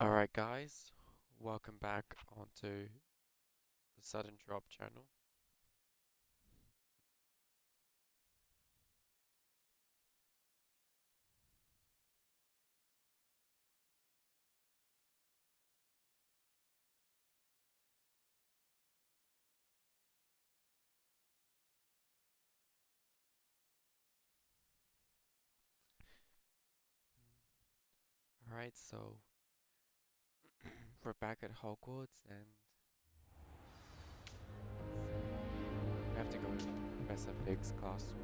Alright guys, welcome back onto the Sudden Drop channel. Alright, so we're back at Hogwarts and we have to go to Professor Fig's classroom.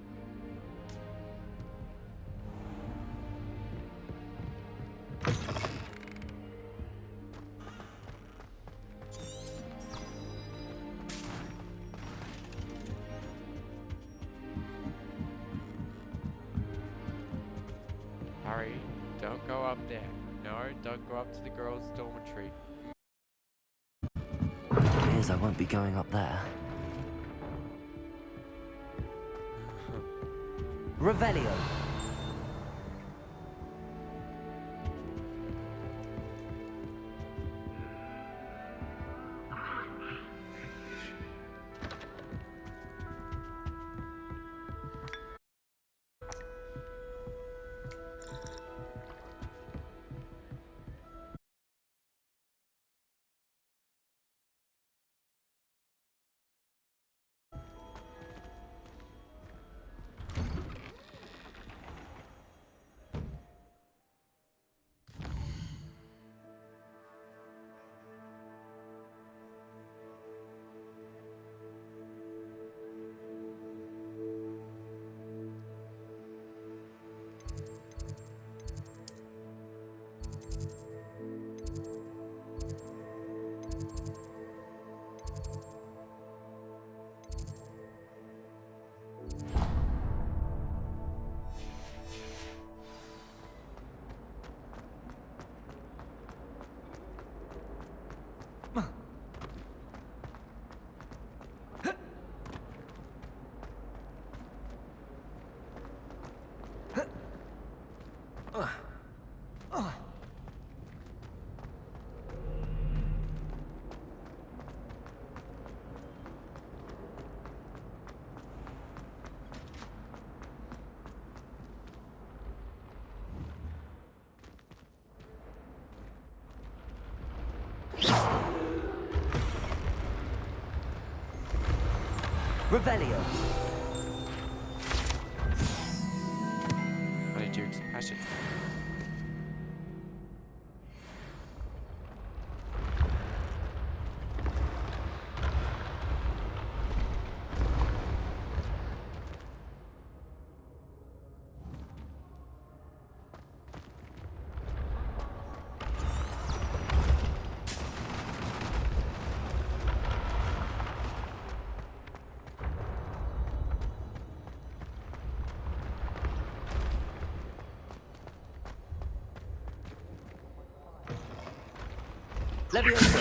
Harry, don't go up there. No, don't go up to the girls' dormitory. Appears I won't be going up there. Revelio. Revelio. How did you express it? Leviosa.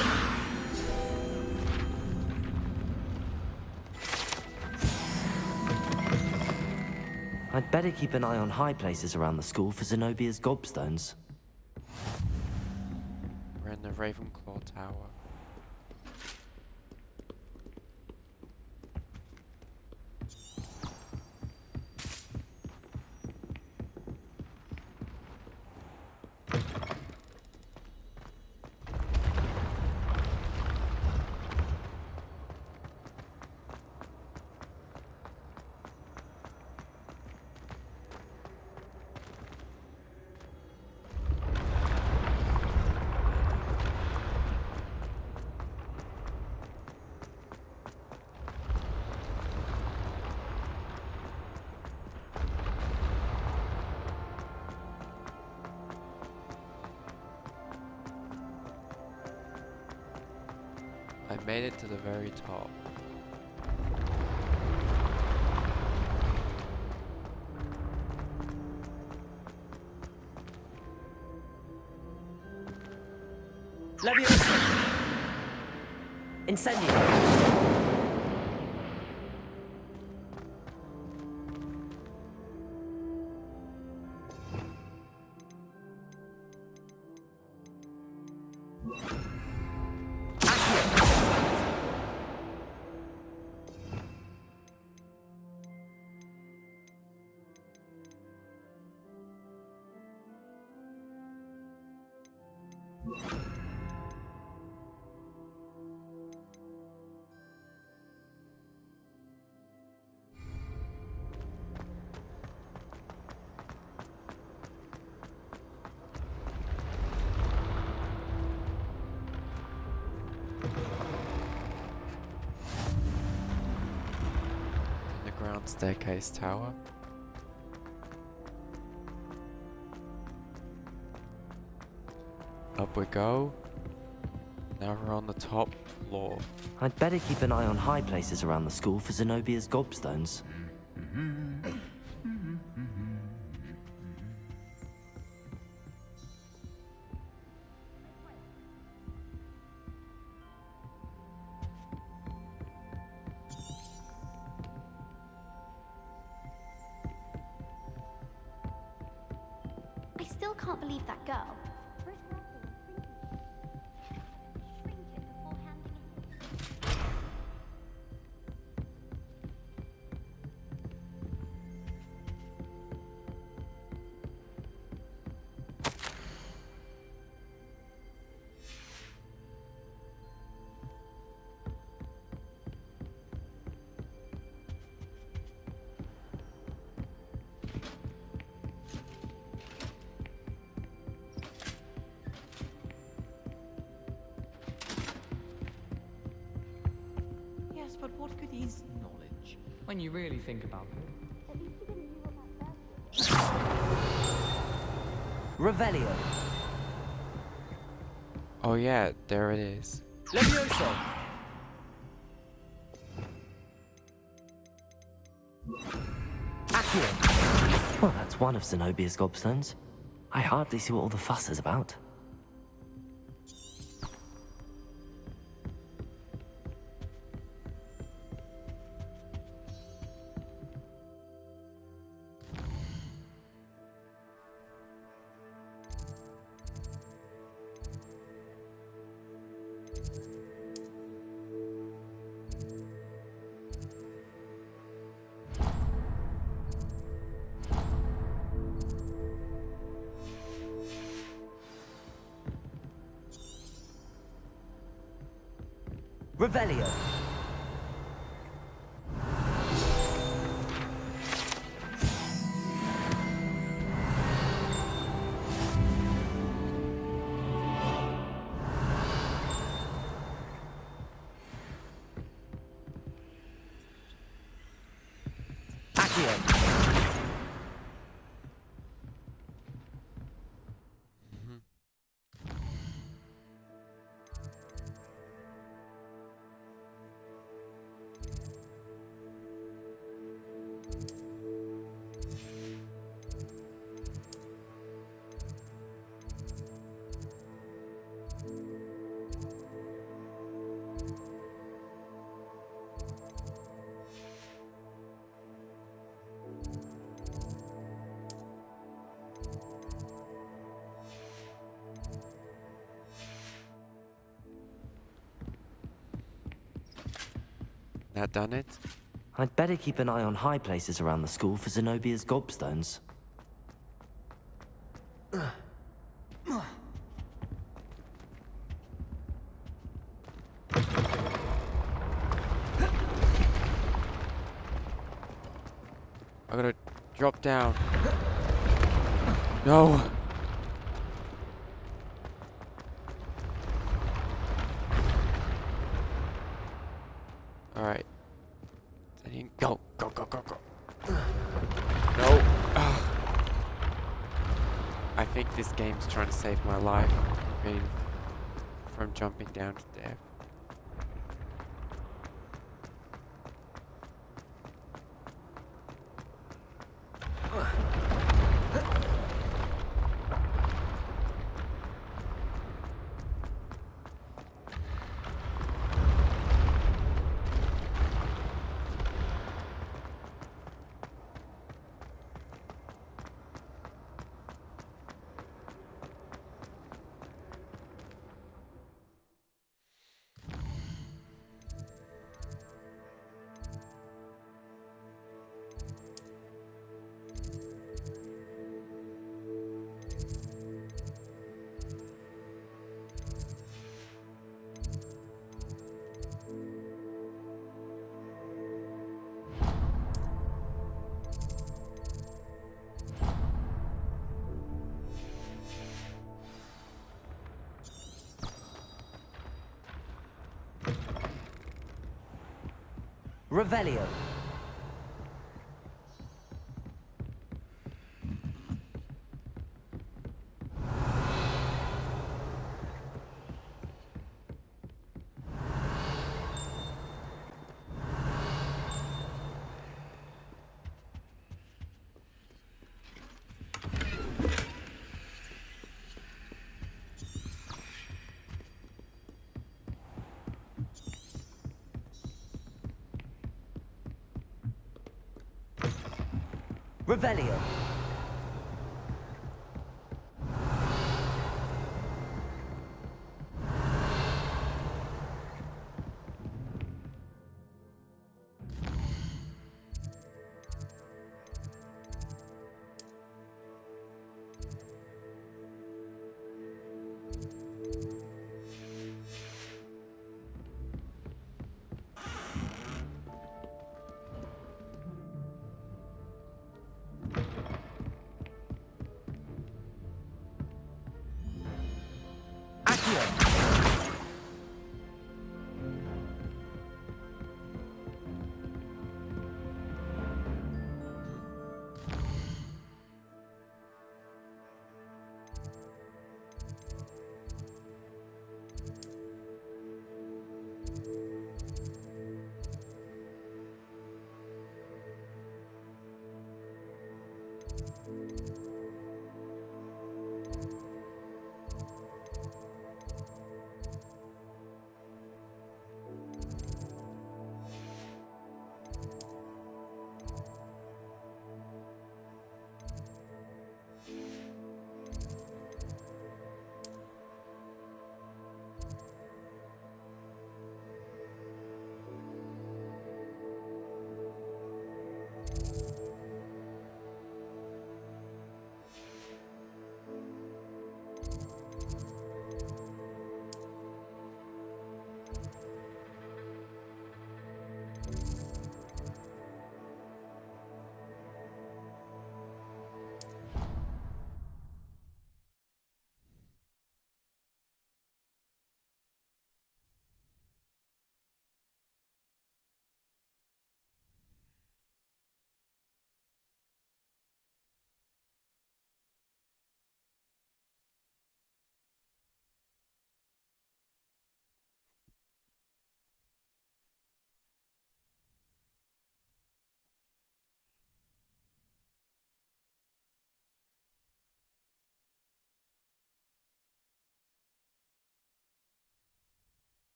I'd better keep an eye on high places around the school for Zenobia's gobstones. We're in the Ravenclaw Tower. I made it to the very top. Leviosa. Incendio. Underground staircase tower. Up we go. Now we're on the top floor. I'd better keep an eye on high places around the school for Zenobia's gobstones. I still can't believe that girl. Yes, but what good is knowledge when you really think about it? Revelio. Oh yeah, there it is. Levioso. Accio. Well, that's one of Zenobia's gobstones. I hardly see what all the fuss is about. Revelio. Accio. That done it? I'd better keep an eye on high places around the school for Zenobia's gobstones. I gotta drop down. No! Alright. Then go, go, go, go, go. No! Ugh. I think this game's trying to save my life from jumping down to death. Revelio. Revelio. Accio.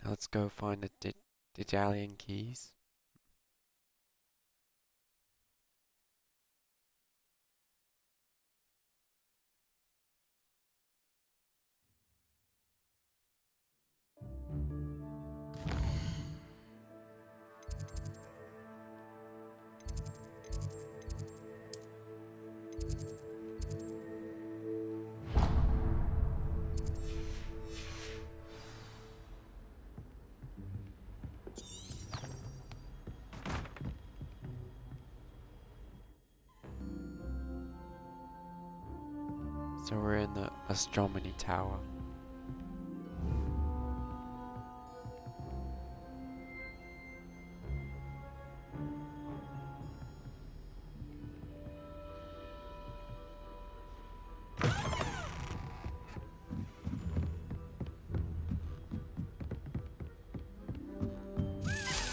Now let's go find the Daedalian keys. So we're in the astronomy tower.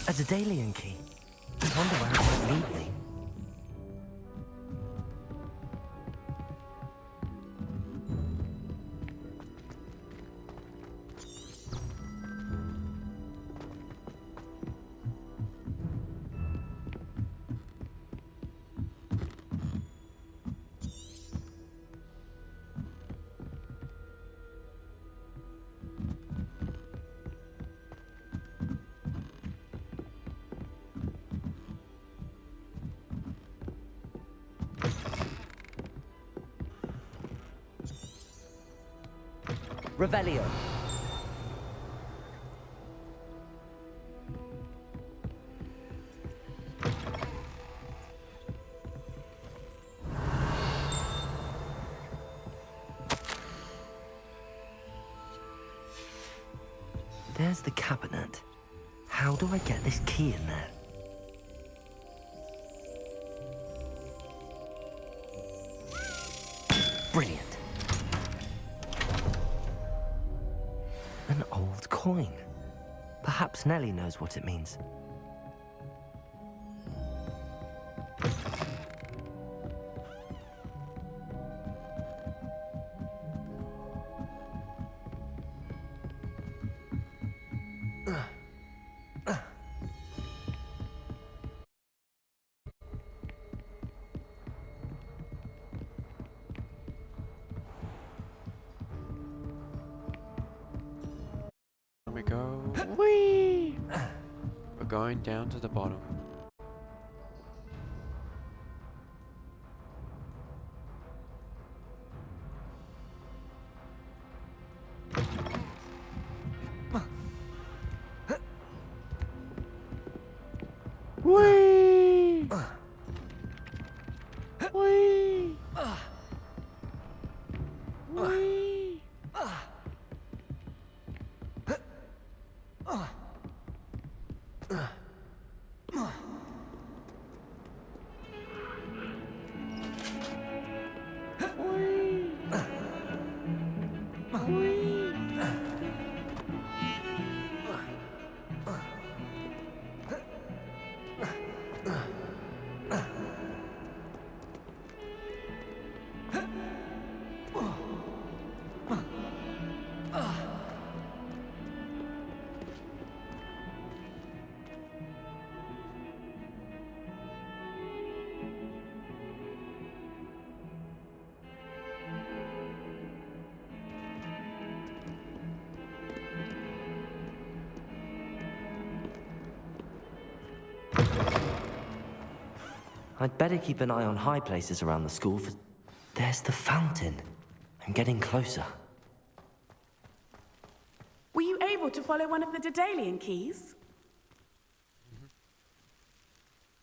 A Daedalian key. I wonder where it might lead me. Revelio. There's the cabinet. How do I get this key in there? Brilliant. An old coin. Perhaps Nellie knows what it means. Here we go. Whee! We're going down to the bottom. Whee! Whee! Whee! I'd better keep an eye on high places around the school for... There's the fountain. I'm getting closer. Were you able to follow one of the Daedalian keys?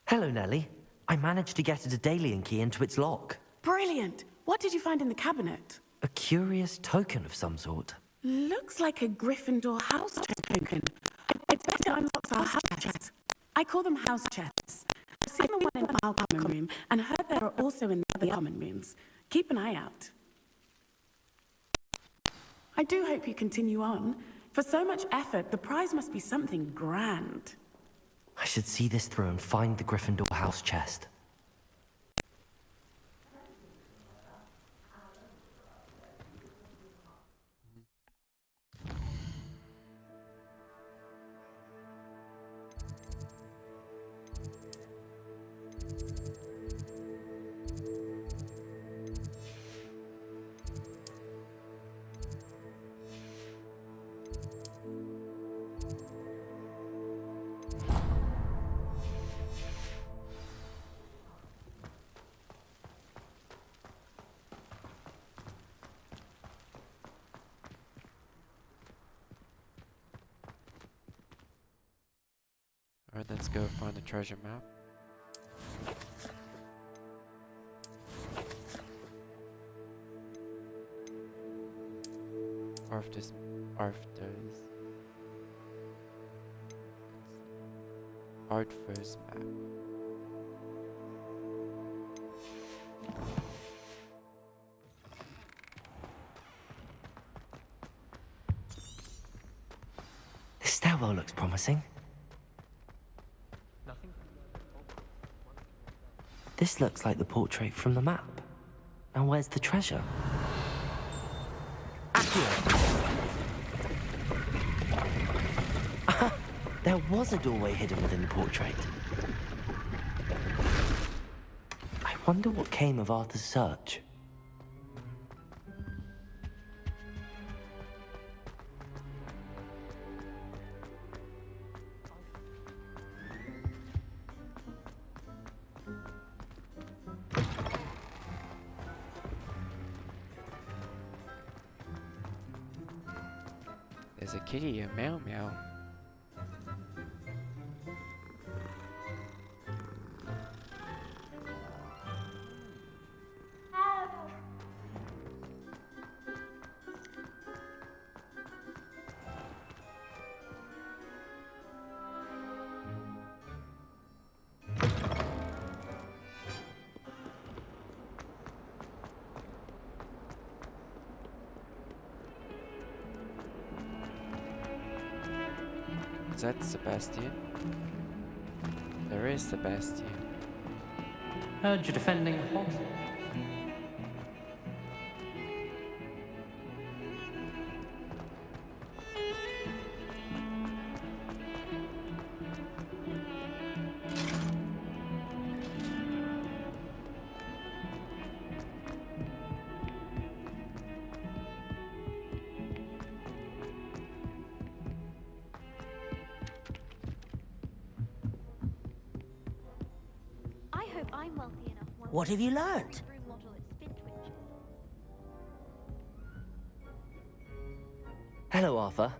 Hello, Nellie. I managed to get a Daedalian key into its lock. Brilliant! What did you find in the cabinet? A curious token of some sort. Looks like a Gryffindor house token. I bet it unlocks our house chests. I call them house chests. I've seen the one in our common room and heard there are also in the other common rooms. Keep an eye out. I do hope you continue on. For so much effort, the prize must be something grand. I should see this through and find the Gryffindor house chest. Alright, let's go find the treasure map. Arthur's map. This stairwell looks promising. Nothing? This looks like the portrait from the map. Now where's the treasure? Accio! There was a doorway hidden within the portrait. I wonder what came of Arthur's search. There's a kitty, a meow meow. Is that Sebastian? There is Sebastian. Heard you're defending Hogwarts. I hope I'm wealthy enough one What have you learned? to remodel its Spintwitch. Hello, Arthur.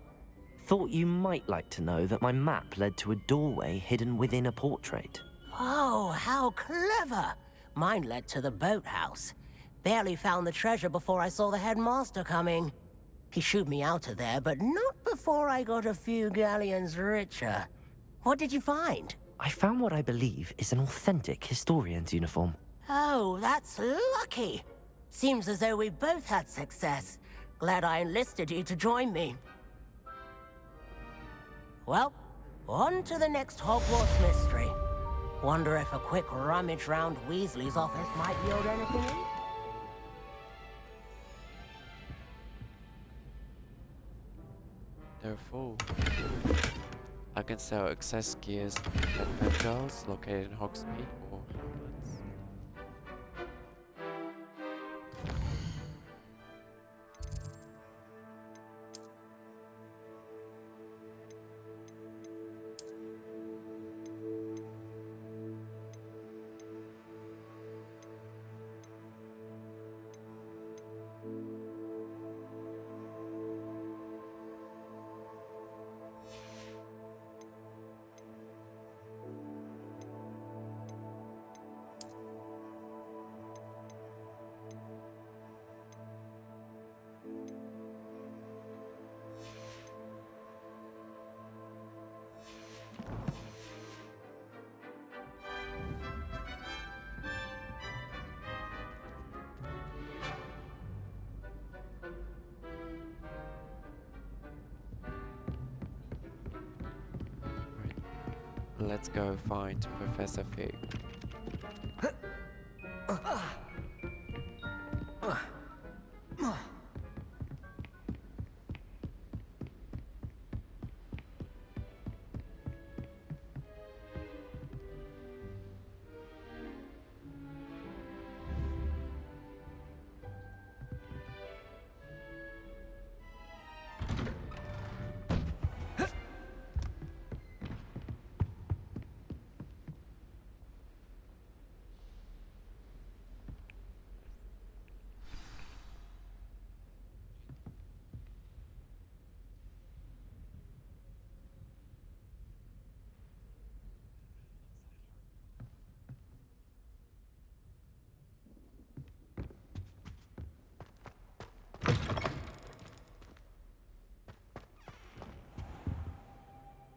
Thought you might like to know that my map led to a doorway hidden within a portrait. Oh, how clever! Mine led to the boathouse. Barely found the treasure before I saw the headmaster coming. He shooed me out of there, but not before I got a few galleons richer. What did you find? I found what I believe is an authentic historian's uniform. Oh, that's lucky. Seems as though we both had success. Glad I enlisted you to join me. Well, on to the next Hogwarts mystery. Wonder if a quick rummage round Weasley's office might yield anything in? They're full. I can sell excess gears at Pengal's located in Hogsmeade or Hogwarts. Let's go find Professor Fig.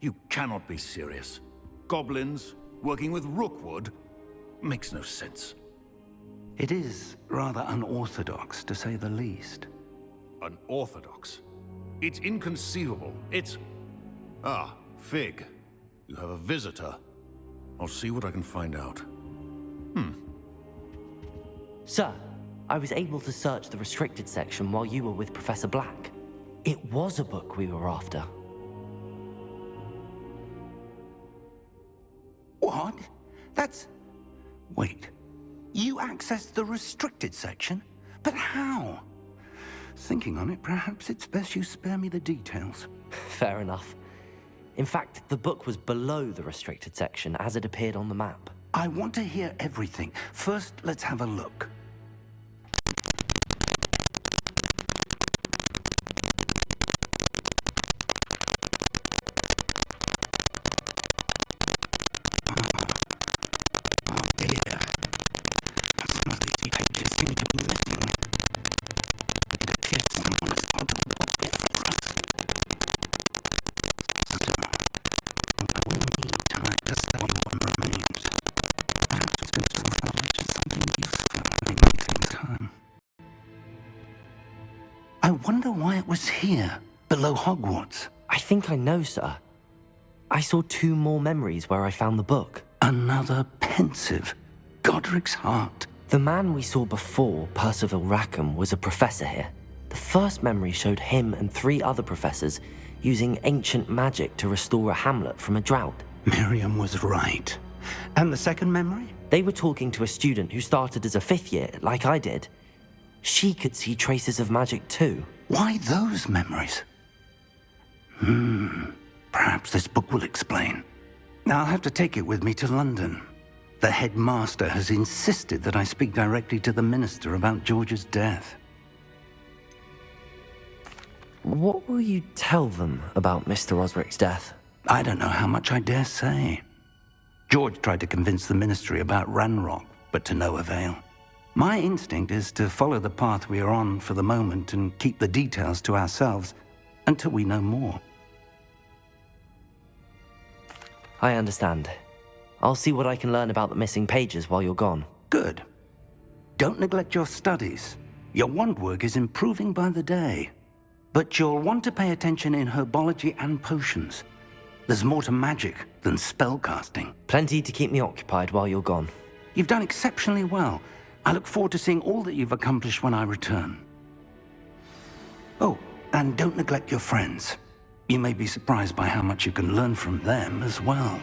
You cannot be serious. Goblins working with Rookwood makes no sense. It is rather unorthodox, to say the least. Unorthodox? It's inconceivable. It's... Ah, Fig. You have a visitor. I'll see what I can find out. Sir, I was able to search the restricted section while you were with Professor Black. It was a book we were after. What? That's... Wait. You accessed the restricted section? But how? Thinking on it, perhaps it's best you spare me the details. Fair enough. In fact, the book was below the restricted section as it appeared on the map. I want to hear everything. First, let's have a look. seem to be missing. It appears someone has got a book before us. Still, I will need time to study what remains. Perhaps good knowledge is something useful in wasting time. I wonder why it was here, below Hogwarts. I think I know, sir. I saw 2 more memories where I found the book. Another pensive Godric's heart. The man we saw before, Percival Rackham, was a professor here. The first memory showed him and 3 other professors using ancient magic to restore a hamlet from a drought. Miriam was right. And the second memory? They were talking to a student who started as a 5th year, like I did. She could see traces of magic too. Why those memories? Perhaps this book will explain. Now I'll have to take it with me to London. The headmaster has insisted that I speak directly to the minister about George's death. What will you tell them about Mr. Osric's death? I don't know how much I dare say. George tried to convince the ministry about Ranrock, but to no avail. My instinct is to follow the path we are on for the moment and keep the details to ourselves until we know more. I understand. I'll see what I can learn about the missing pages while you're gone. Good. Don't neglect your studies. Your wand work is improving by the day. But you'll want to pay attention in herbology and potions. There's more to magic than spellcasting. Plenty to keep me occupied while you're gone. You've done exceptionally well. I look forward to seeing all that you've accomplished when I return. Oh, and don't neglect your friends. You may be surprised by how much you can learn from them as well.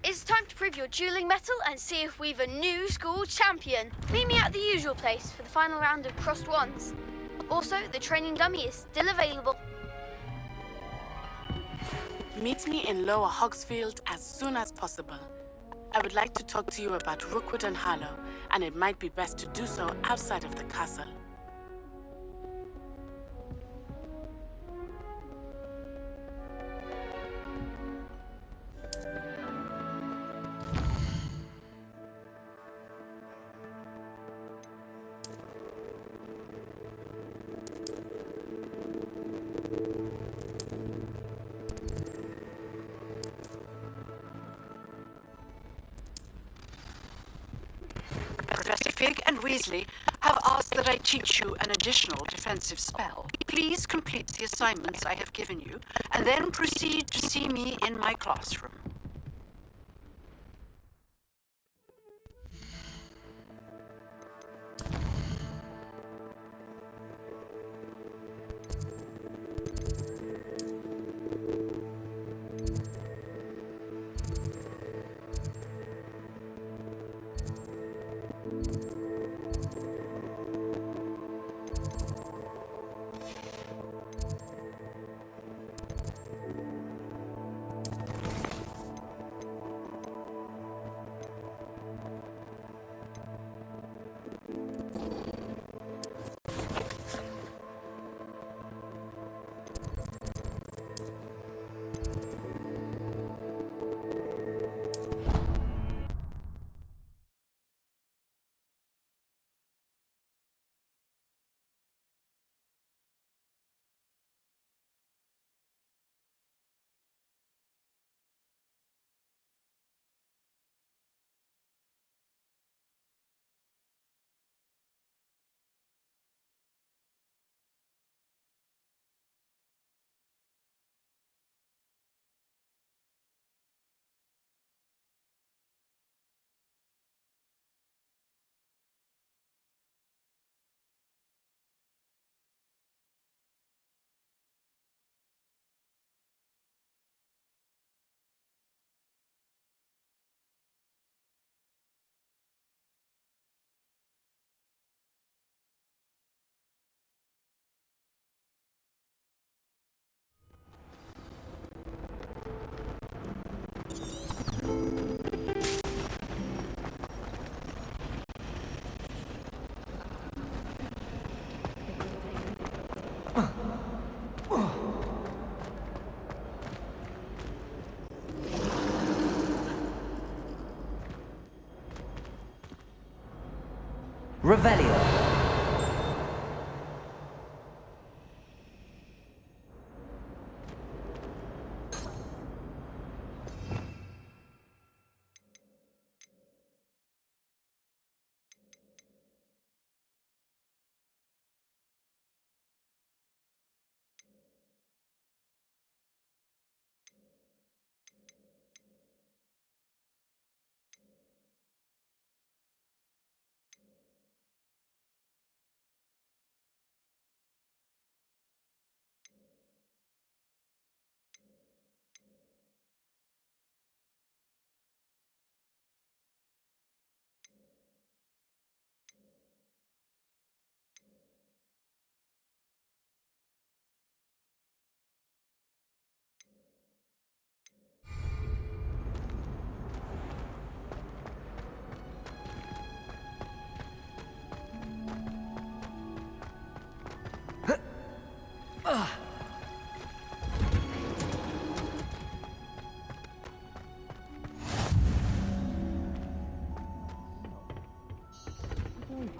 It's time to prove your dueling mettle and see if we've a new school champion. Meet me at the usual place for the final round of crossed wands. Also, the training dummy is still available. Meet me in Lower Hogsfield as soon as possible. I would like to talk to you about Rookwood and Harlow, and it might be best to do so outside of the castle. Professor Fig and Weasley have asked that I teach you an additional defensive spell. Please complete the assignments I have given you, and then proceed to see me in my classroom. Revelio.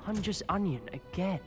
Hunger's onion again.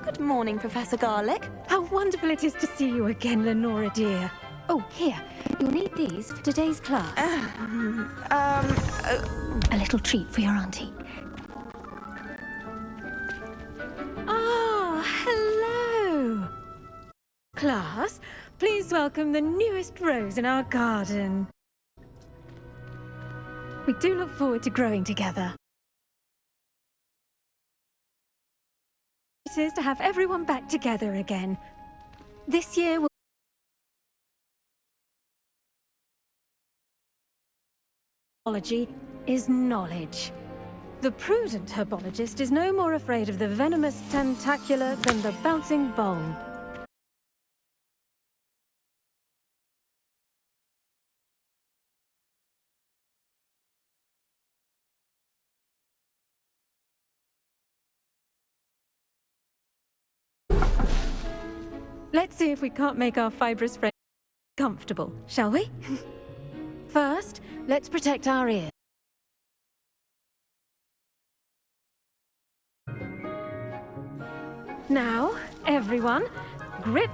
Good morning, Professor Garlick. How wonderful it is to see you again, Lenora dear. Oh, here. You'll need these for today's class. A little treat for your auntie. Ah, hello. Class, please welcome the newest rose in our garden. We do look forward to growing together. It is to have everyone back together again. This year will herbology is knowledge. The prudent herbologist is no more afraid of the venomous tentacular than the bouncing bulb. Let's see if we can't make our fibrous friend comfortable, shall we? First, let's protect our ears. Now, everyone, grip.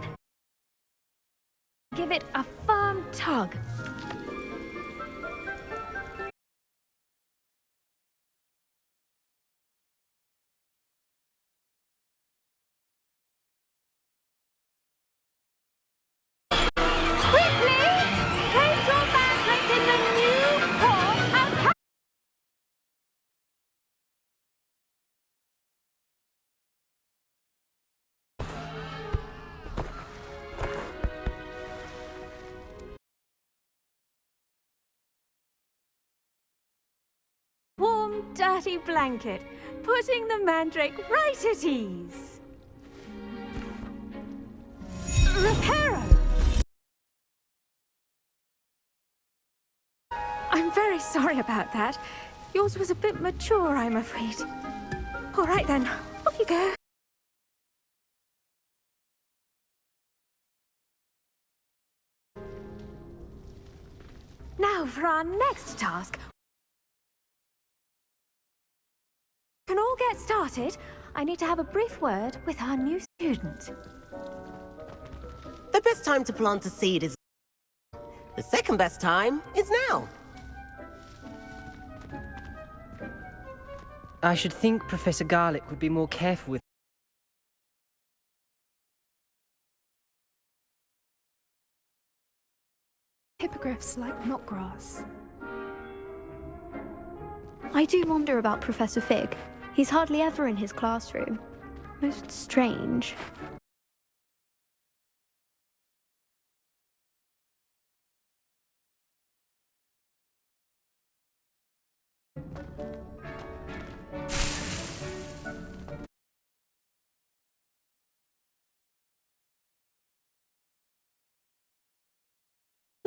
Give it a firm tug. Warm, dirty blanket, putting the mandrake right at ease. Reparo! I'm very sorry about that. Yours was a bit mature, I'm afraid. All right then, off you go. Now for our next task. Can all get started? I need to have a brief word with our new student. The best time to plant a seed is... The second best time is now. I should think Professor Garlick would be more careful with... Hippogriffs like knotgrass. I do wonder about Professor Fig. He's hardly ever in his classroom. Most strange.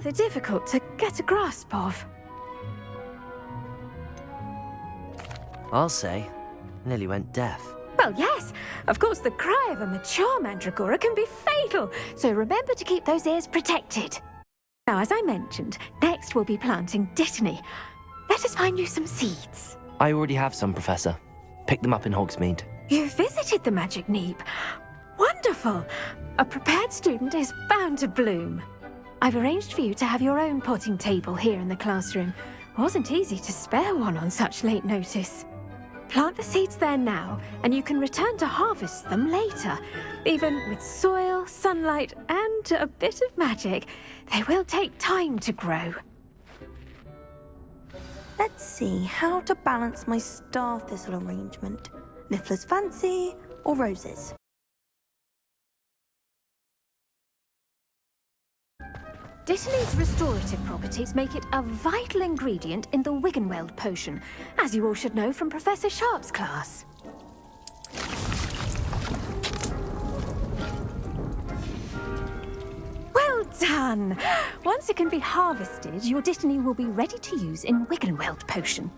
rather difficult to get a grasp of. I'll say, nearly went deaf. Well, yes. Of course, the cry of a mature mandragora can be fatal, so remember to keep those ears protected. Now, as I mentioned, next we'll be planting Dittany. Let us find you some seeds. I already have some, Professor. Picked them up in Hogsmeade. You visited the Magic Neep. Wonderful. A prepared student is bound to bloom. I've arranged for you to have your own potting table here in the classroom. Wasn't easy to spare one on such late notice. Plant the seeds there now, and you can return to harvest them later. Even with soil, sunlight, and a bit of magic, they will take time to grow. Let's see how to balance my star thistle arrangement. Niffler's Fancy or roses? Dittany's restorative properties make it a vital ingredient in the Wiggenweld potion, as you all should know from Professor Sharp's class. Well done! Once it can be harvested, your Dittany will be ready to use in Wiggenweld potion.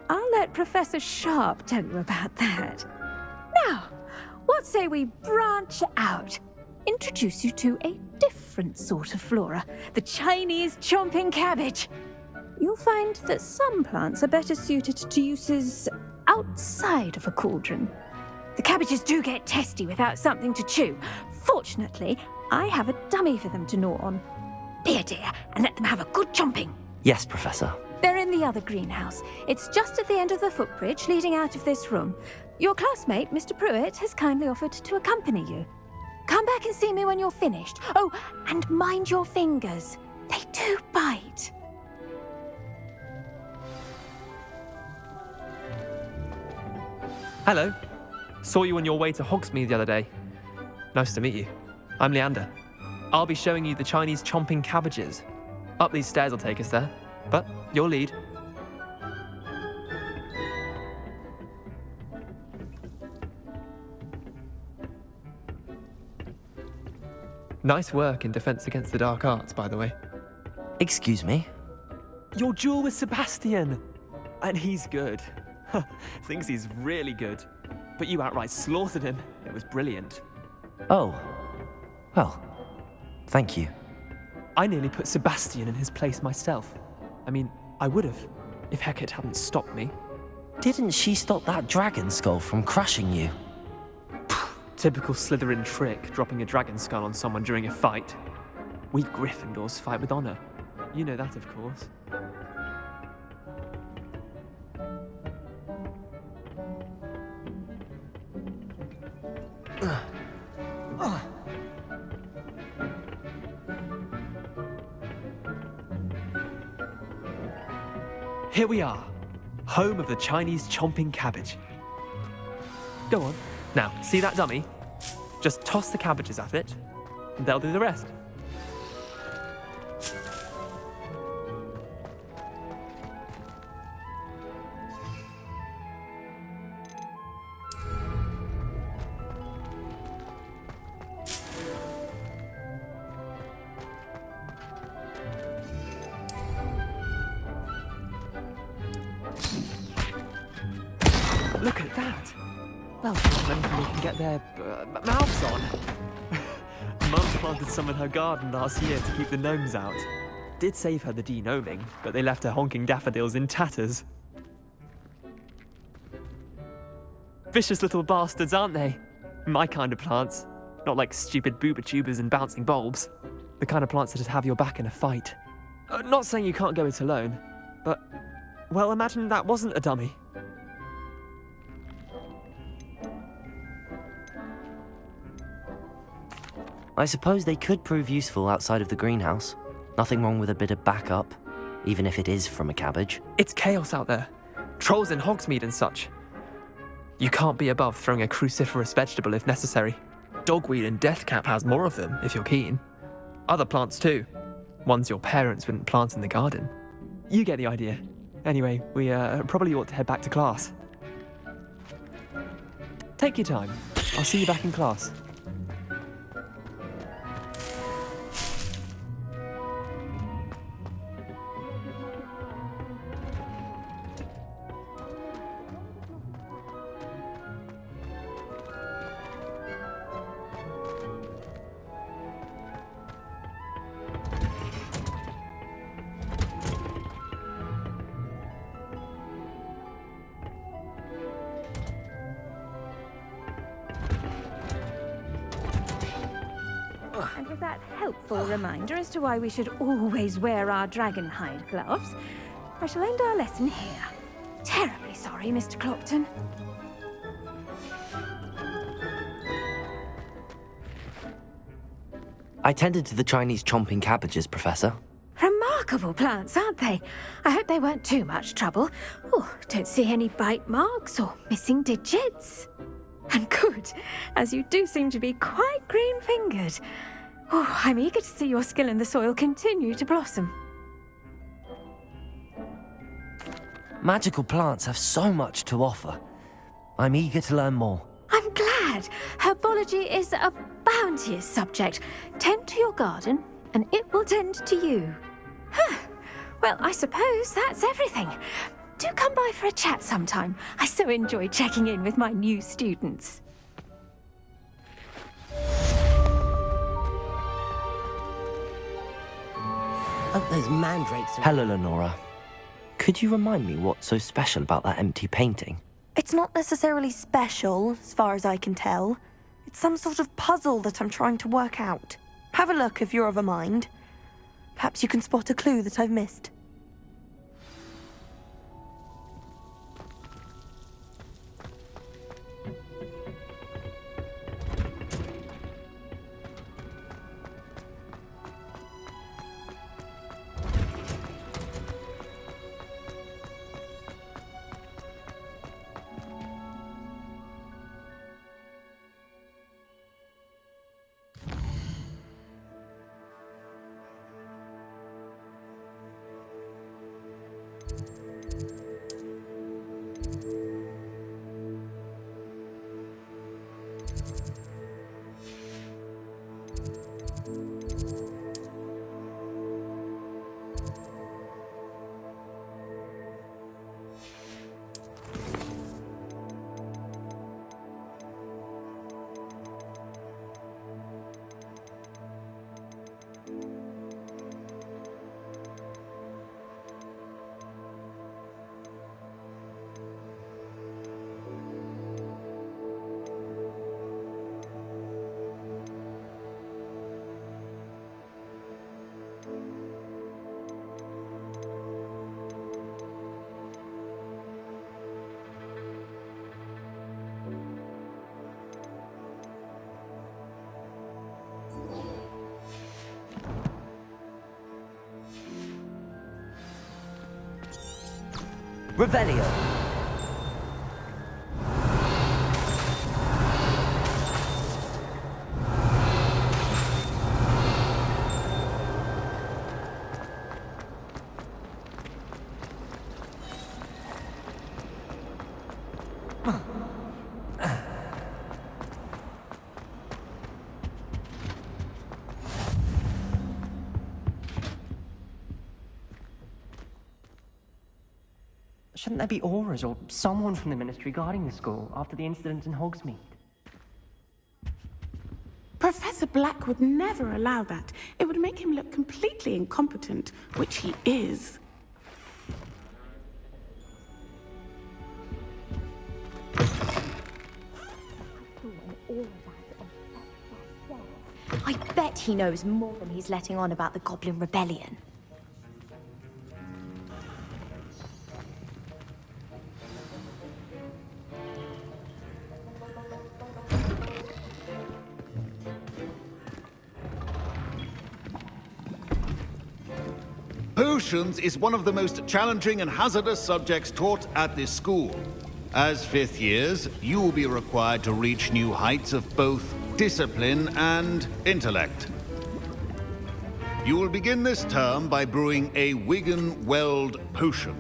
I'll let Professor Sharp tell you about that. Now, what say we branch out? Introduce you to a different sort of flora, the Chinese chomping cabbage. You'll find that some plants are better suited to uses outside of a cauldron. The cabbages do get testy without something to chew. Fortunately, I have a dummy for them to gnaw on. Be a dear and let them have a good chomping. Yes, Professor. They're in the other greenhouse. It's just at the end of the footbridge leading out of this room. Your classmate, Mr. Pruitt, has kindly offered to accompany you. Come back and see me when you're finished. Oh, and mind your fingers. They do bite. Hello. Saw you on your way to Hogsmeade the other day. Nice to meet you. I'm Leander. I'll be showing you the Chinese chomping cabbages. Up these stairs will take us there, but your lead. Nice work in Defense Against the Dark Arts, by the way. Excuse me? Your duel with Sebastian! And he's good. Thinks he's really good. But you outright slaughtered him. It was brilliant. Oh. Well, thank you. I nearly put Sebastian in his place myself. I mean, I would have, if Hecate hadn't stopped me. Didn't she stop that dragon skull from crushing you? Typical Slytherin trick, dropping a dragon skull on someone during a fight. We Gryffindors fight with honor. You know that, of course. Here we are, home of the Chinese chomping cabbage. Go on. Now, see that dummy? Just toss the cabbages at it, and they'll do the rest. Look at that! Well, anything we can get their mouths on. Mum planted some in her garden last year to keep the gnomes out. Did save her the de-gnoming, but they left her honking daffodils in tatters. Vicious little bastards, aren't they? My kind of plants. Not like stupid booba-tubers and bouncing bulbs. The kind of plants that'd have your back in a fight. Not saying you can't go it alone, but, well, imagine that wasn't a dummy. I suppose they could prove useful outside of the greenhouse. Nothing wrong with a bit of backup, even if it is from a cabbage. It's chaos out there. Trolls in Hogsmeade and such. You can't be above throwing a cruciferous vegetable if necessary. Dogweed and deathcap has more of them, if you're keen. Other plants too. Ones your parents wouldn't plant in the garden. You get the idea. Anyway, we probably ought to head back to class. Take your time. I'll see you back in class. that helpful reminder as to why we should always wear our dragon hide gloves, I shall end our lesson here. Terribly sorry, Mr. Clopton. I tended to the Chinese chomping cabbages, Professor. Remarkable plants, aren't they? I hope they weren't too much trouble. Oh, don't see any bite marks or missing digits. And good, as you do seem to be quite green-fingered. Oh, I'm eager to see your skill in the soil continue to blossom. Magical plants have so much to offer. I'm eager to learn more. I'm glad. Herbology is a bounteous subject. Tend to your garden, and it will tend to you. Well, I suppose that's everything. Do come by for a chat sometime. I so enjoy checking in with my new students. Hope those mandrakes are... Hello, Lenora. Could you remind me what's so special about that empty painting? It's not necessarily special, as far as I can tell. It's some sort of puzzle that I'm trying to work out. Have a look if you're of a mind. Perhaps you can spot a clue that I've missed. Revelio. Shouldn't there be auras or someone from the Ministry guarding the school after the incident in Hogsmeade? Professor Black would never allow that. It would make him look completely incompetent, which he is. I bet he knows more than he's letting on about the Goblin Rebellion. Potions is one of the most challenging and hazardous subjects taught at this school. As fifth years, you will be required to reach new heights of both discipline and intellect. You will begin this term by brewing a Wiggenweld potion.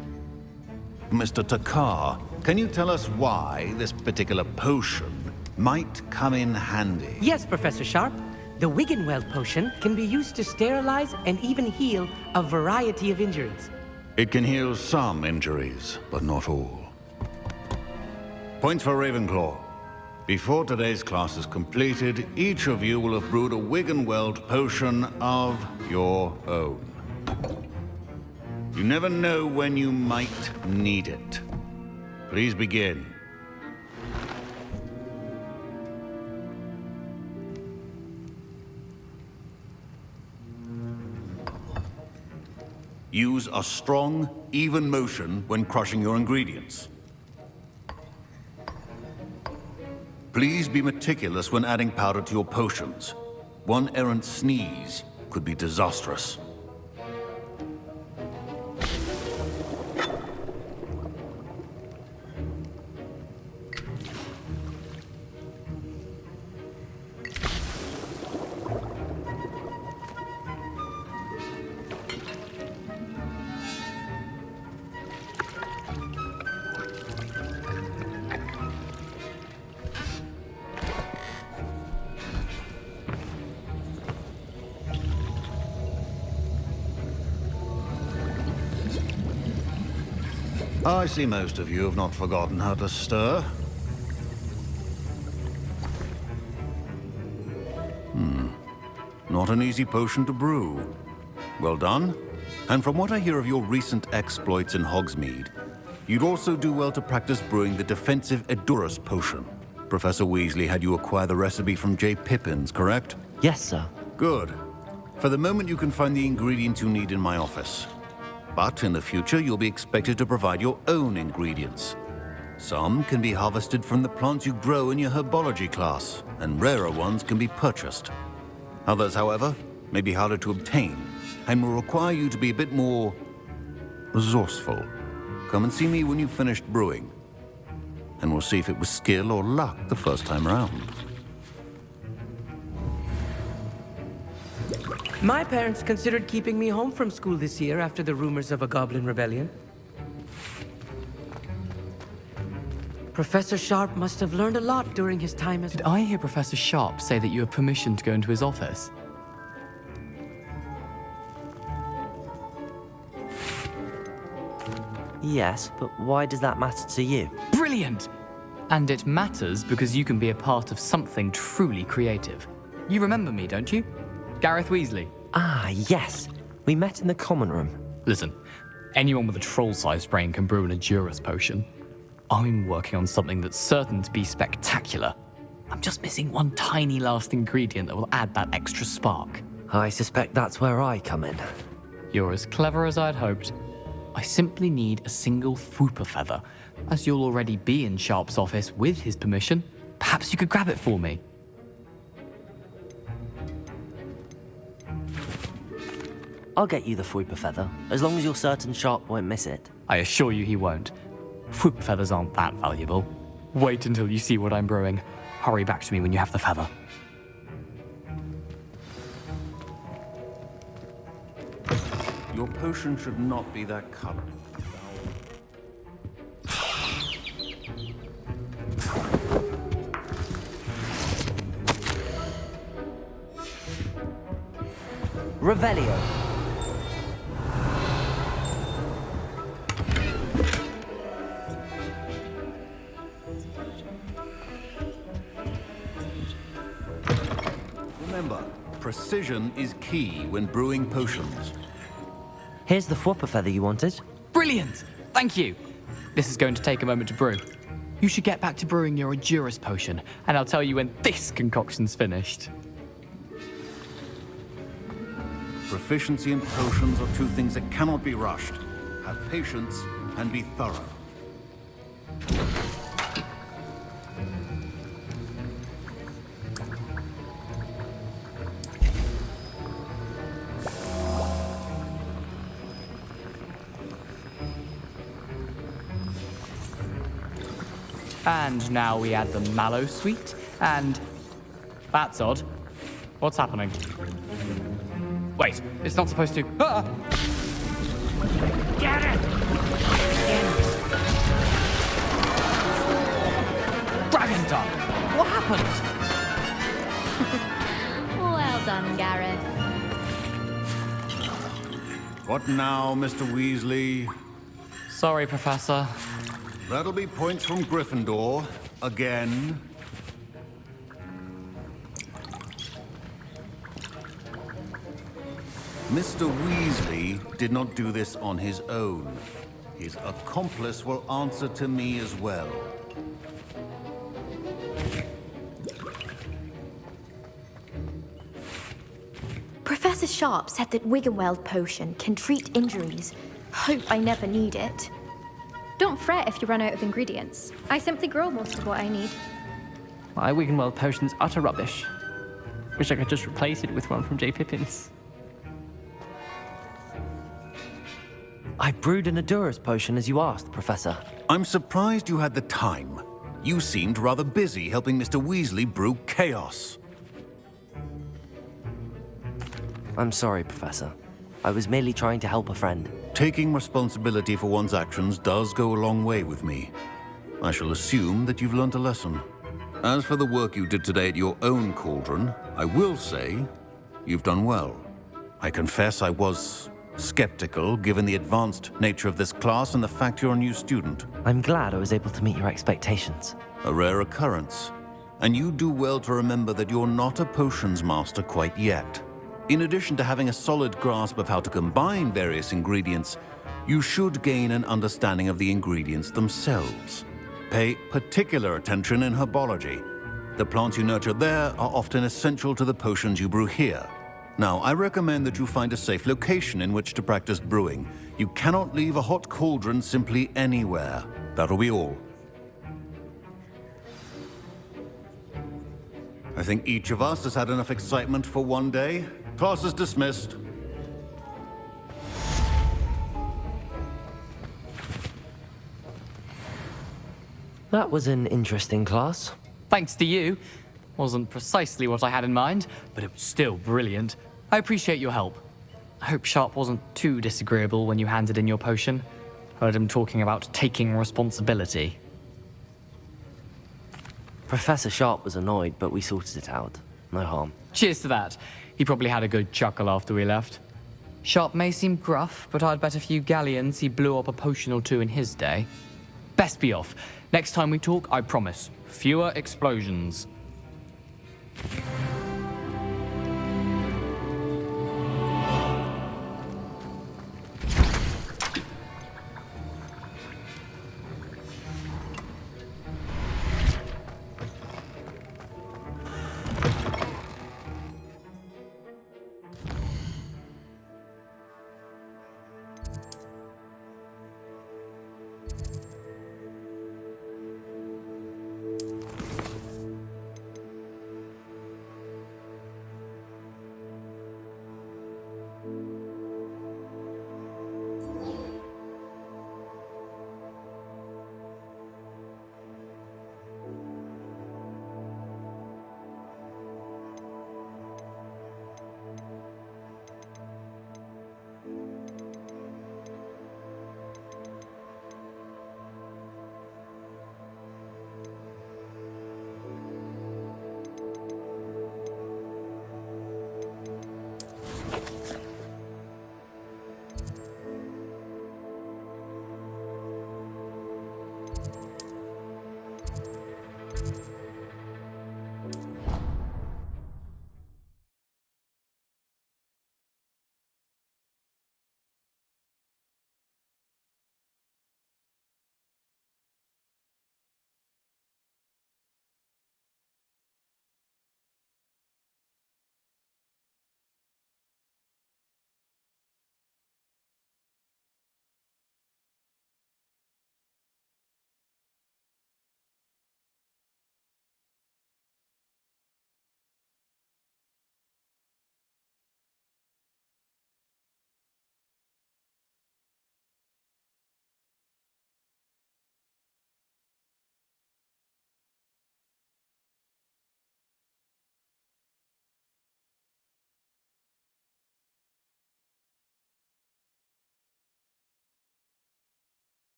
Mr. Takar, can you tell us why this particular potion might come in handy? Yes, Professor Sharp. The Wiggenweld potion can be used to sterilize and even heal a variety of injuries. It can heal some injuries, but not all. Points for Ravenclaw. Before today's class is completed, each of you will have brewed a Wiggenweld potion of your own. You never know when you might need it. Please begin. Use a strong, even motion when crushing your ingredients. Please be meticulous when adding powder to your potions. One errant sneeze could be disastrous. I see most of you have not forgotten how to stir. Not an easy potion to brew. Well done. And from what I hear of your recent exploits in Hogsmeade, you'd also do well to practice brewing the defensive Edurus potion. Professor Weasley had you acquire the recipe from J. Pippin's, correct? Yes, sir. Good. For the moment, you can find the ingredients you need in my office. But in the future, you'll be expected to provide your own ingredients. Some can be harvested from the plants you grow in your herbology class, and rarer ones can be purchased. Others, however, may be harder to obtain, and will require you to be a bit more resourceful. Come and see me when you've finished brewing, and we'll see if it was skill or luck the first time around. My parents considered keeping me home from school this year after the rumors of a goblin rebellion. Professor Sharp must have learned a lot during his time as... Did I hear Professor Sharp say that you have permission to go into his office? Yes, but why does that matter to you? Brilliant! And it matters because you can be a part of something truly creative. You remember me, don't you? Gareth Weasley. Ah, yes. We met in the common room. Listen, anyone with a troll-sized brain can brew an Edurus potion. I'm working on something that's certain to be spectacular. I'm just missing one tiny last ingredient that will add that extra spark. I suspect that's where I come in. You're as clever as I'd hoped. I simply need a single Fwooper feather. As you'll already be in Sharp's office with his permission, perhaps you could grab it for me. I'll get you the Fwooper feather, as long as you're certain Sharp won't miss it. I assure you he won't. Fwooper feathers aren't that valuable. Wait until you see what I'm brewing. Hurry back to me when you have the feather. Your potion should not be that color. Revelio. Remember, precision is key when brewing potions. Here's the Fwooper feather you wanted. Brilliant! Thank you. This is going to take a moment to brew. You should get back to brewing your Edurus potion, and I'll tell you when this concoction's finished. Proficiency in potions are two things that cannot be rushed. Have patience and be thorough. And now we add the mallow sweet, and... That's odd. What's happening? Wait, it's not supposed to... Ah! Get it! Dragon Tongue! What happened? Well done, Gareth. What now, Mr. Weasley? Sorry, Professor. That'll be points from Gryffindor. Again. Mr. Weasley did not do this on his own. His accomplice will answer to me as well. Professor Professor Sharp said that Wiggenweld potion can treat injuries. Hope I never need it. Don't fret if you run out of ingredients. I simply grow most of what I need. My Wiggenweld potion's utter rubbish. Wish I could just replace it with one from J. Pippin's. I brewed an Adurus potion as you asked, Professor. I'm surprised you had the time. You seemed rather busy helping Mr. Weasley brew chaos. I'm sorry, Professor. I was merely trying to help a friend. Taking responsibility for one's actions does go a long way with me. I shall assume that you've learnt a lesson. As for the work you did today at your own cauldron, I will say you've done well. I confess I was skeptical, given the advanced nature of this class and the fact you're a new student. I'm glad I was able to meet your expectations. A rare occurrence. And you do well to remember that you're not a potions master quite yet. In addition to having a solid grasp of how to combine various ingredients, you should gain an understanding of the ingredients themselves. Pay particular attention in herbology. The plants you nurture there are often essential to the potions you brew here. Now, I recommend that you find a safe location in which to practice brewing. You cannot leave a hot cauldron simply anywhere. That'll be all. I think each of us has had enough excitement for one day. Class is dismissed. That was an interesting class. Thanks to you. Wasn't precisely what I had in mind, but it was still brilliant. I appreciate your help. I hope Sharp wasn't too disagreeable when you handed in your potion. Heard him talking about taking responsibility. Professor Sharp was annoyed, but we sorted it out. No harm. Cheers to that. He probably had a good chuckle after we left. Sharp may seem gruff, but I'd bet a few galleons he blew up a potion or two in his day. Best be off. Next time we talk, I promise, fewer explosions.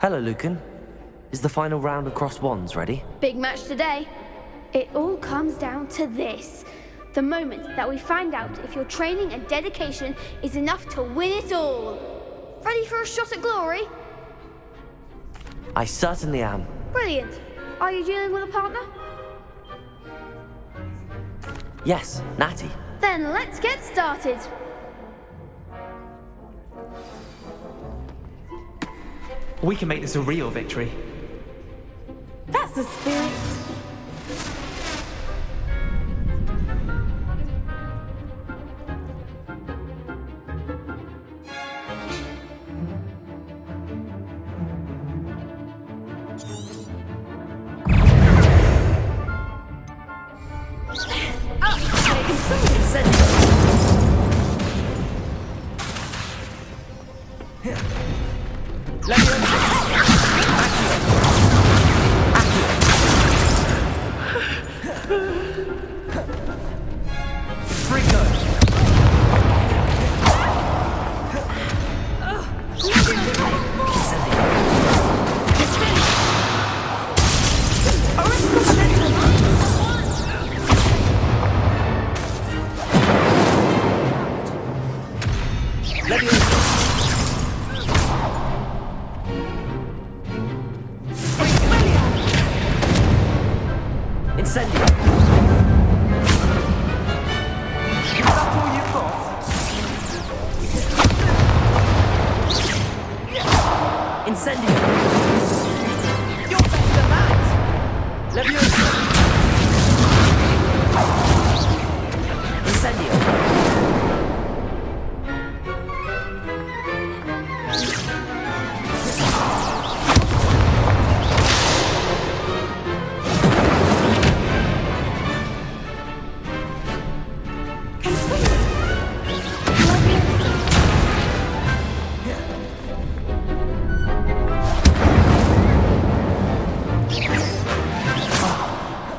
Hello, Lucan. Is the final round of Cross Wands ready? Big match today. It all comes down to this. The moment that we find out if your training and dedication is enough to win it all. Ready for a shot at glory? I certainly am. Brilliant. Are you dealing with a partner? Yes, Natty. Then let's get started. We can make this a real victory. That's the spirit.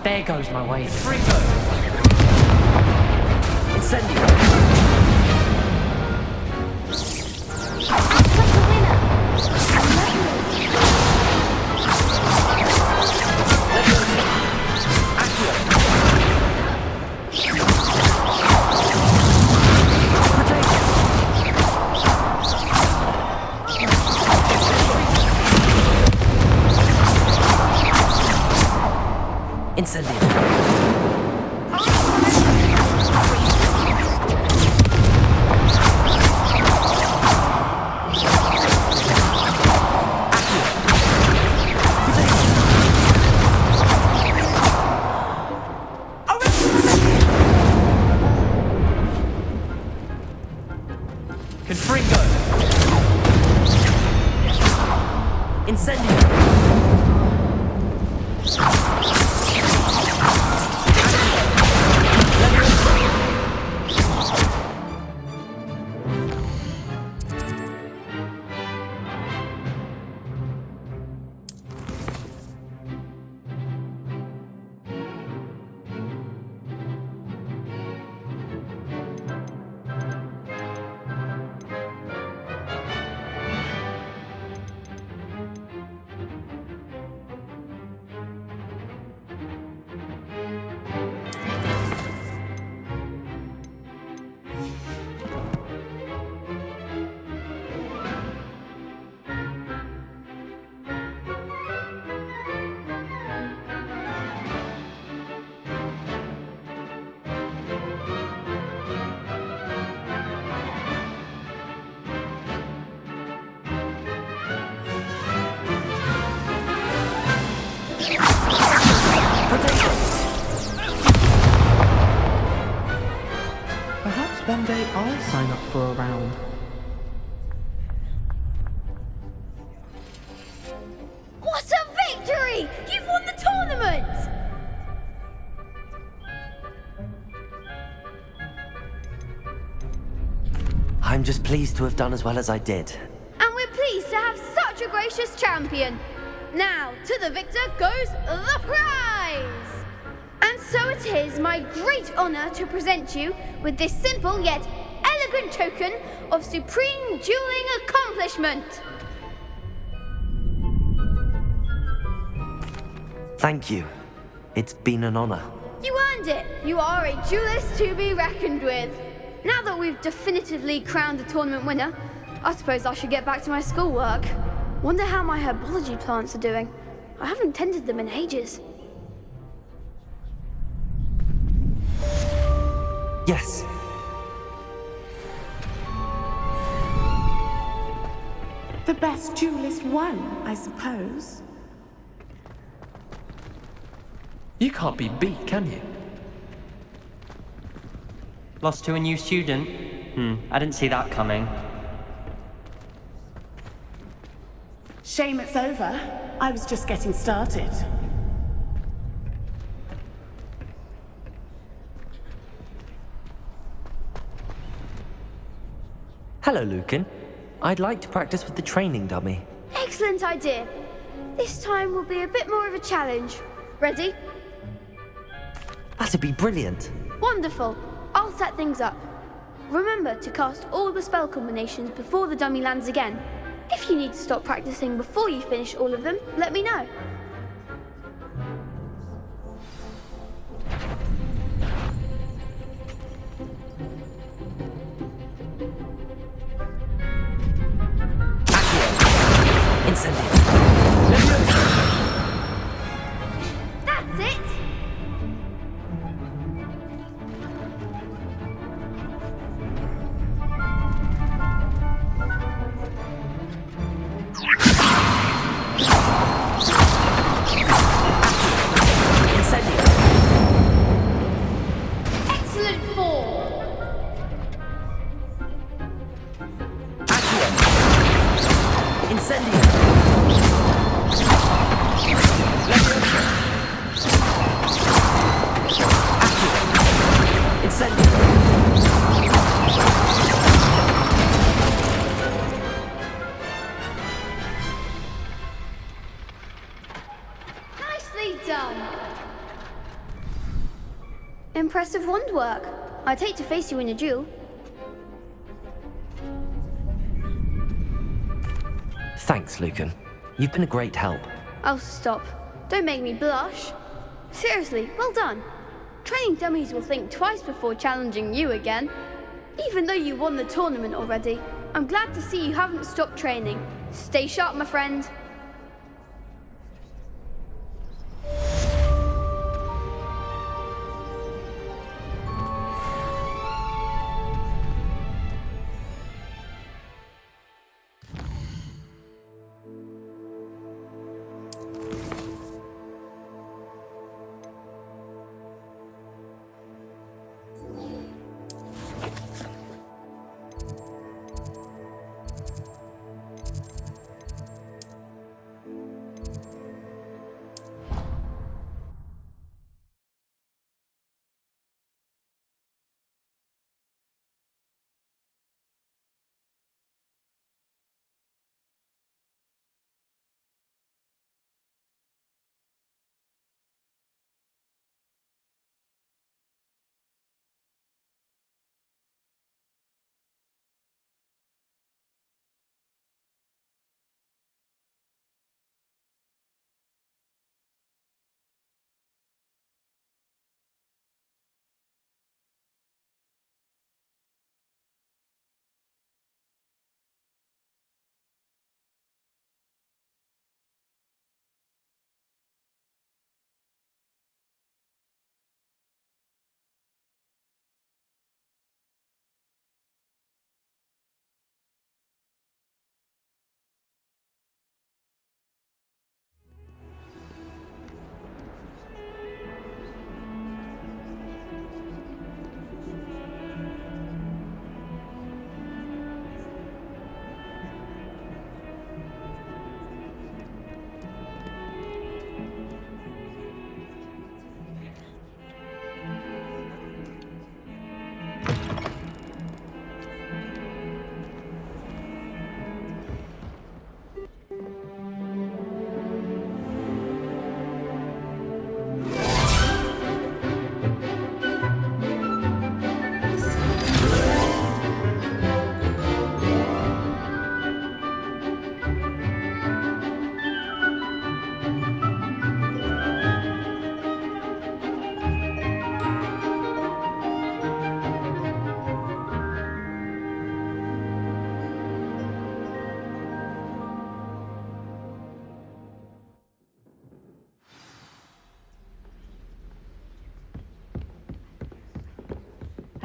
There goes my way. One day I'll sign up for a round. What a victory! You've won the tournament! I'm just pleased to have done as well as I did. And we're pleased to have such a gracious champion. Now, to the victor goes the prize! And so it is my great honour to present you with this simple yet elegant token of supreme dueling accomplishment. Thank you. It's been an honor. You earned it! You are a duelist to be reckoned with. Now that we've definitively crowned the tournament winner, I suppose I should get back to my schoolwork. Wonder how my herbology plants are doing. I haven't tended them in ages. Yes. The best duelist won, I suppose. You can't be beat, can you? Lost to a new student? I didn't see that coming. Shame it's over. I was just getting started. Hello, Lucan. I'd like to practice with the training dummy. Excellent idea. This time will be a bit more of a challenge. Ready? That'd be brilliant. Wonderful. I'll set things up. Remember to cast all the spell combinations before the dummy lands again. If you need to stop practicing before you finish all of them, let me know. That's it! Excellent form! Incendio! Nicely done! Impressive wand work. I'd hate to face you in a duel. Thanks, Lucan. You've been a great help. Oh, stop. Don't make me blush. Seriously, well done. Training dummies will think twice before challenging you again. Even though you won the tournament already, I'm glad to see you haven't stopped training. Stay sharp, my friend.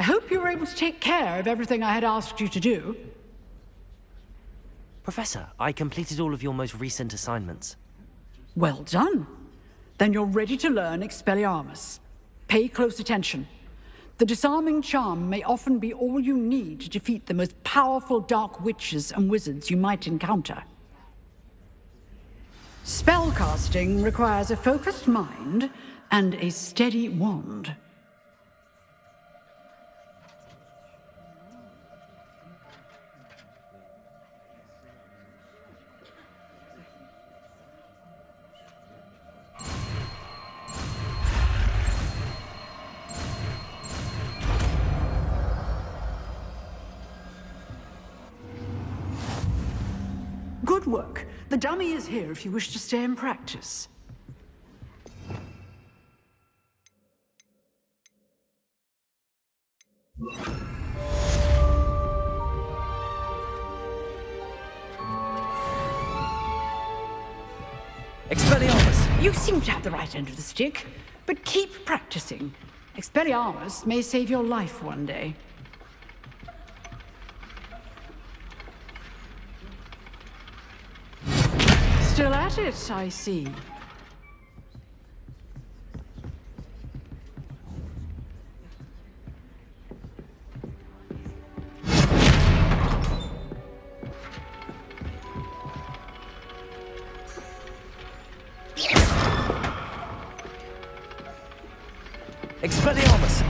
hope you were able to take care of everything I had asked you to do. Professor, I completed all of your most recent assignments. Well done. Then you're ready to learn Expelliarmus. Pay close attention. The disarming charm may often be all you need to defeat the most powerful dark witches and wizards you might encounter. Spellcasting requires a focused mind and a steady wand. Good work. The dummy is here if you wish to stay and practice. Expelliarmus! You seem to have the right end of the stick, but keep practicing. Expelliarmus may save your life one day. Still at it, I see. Expelliarmus!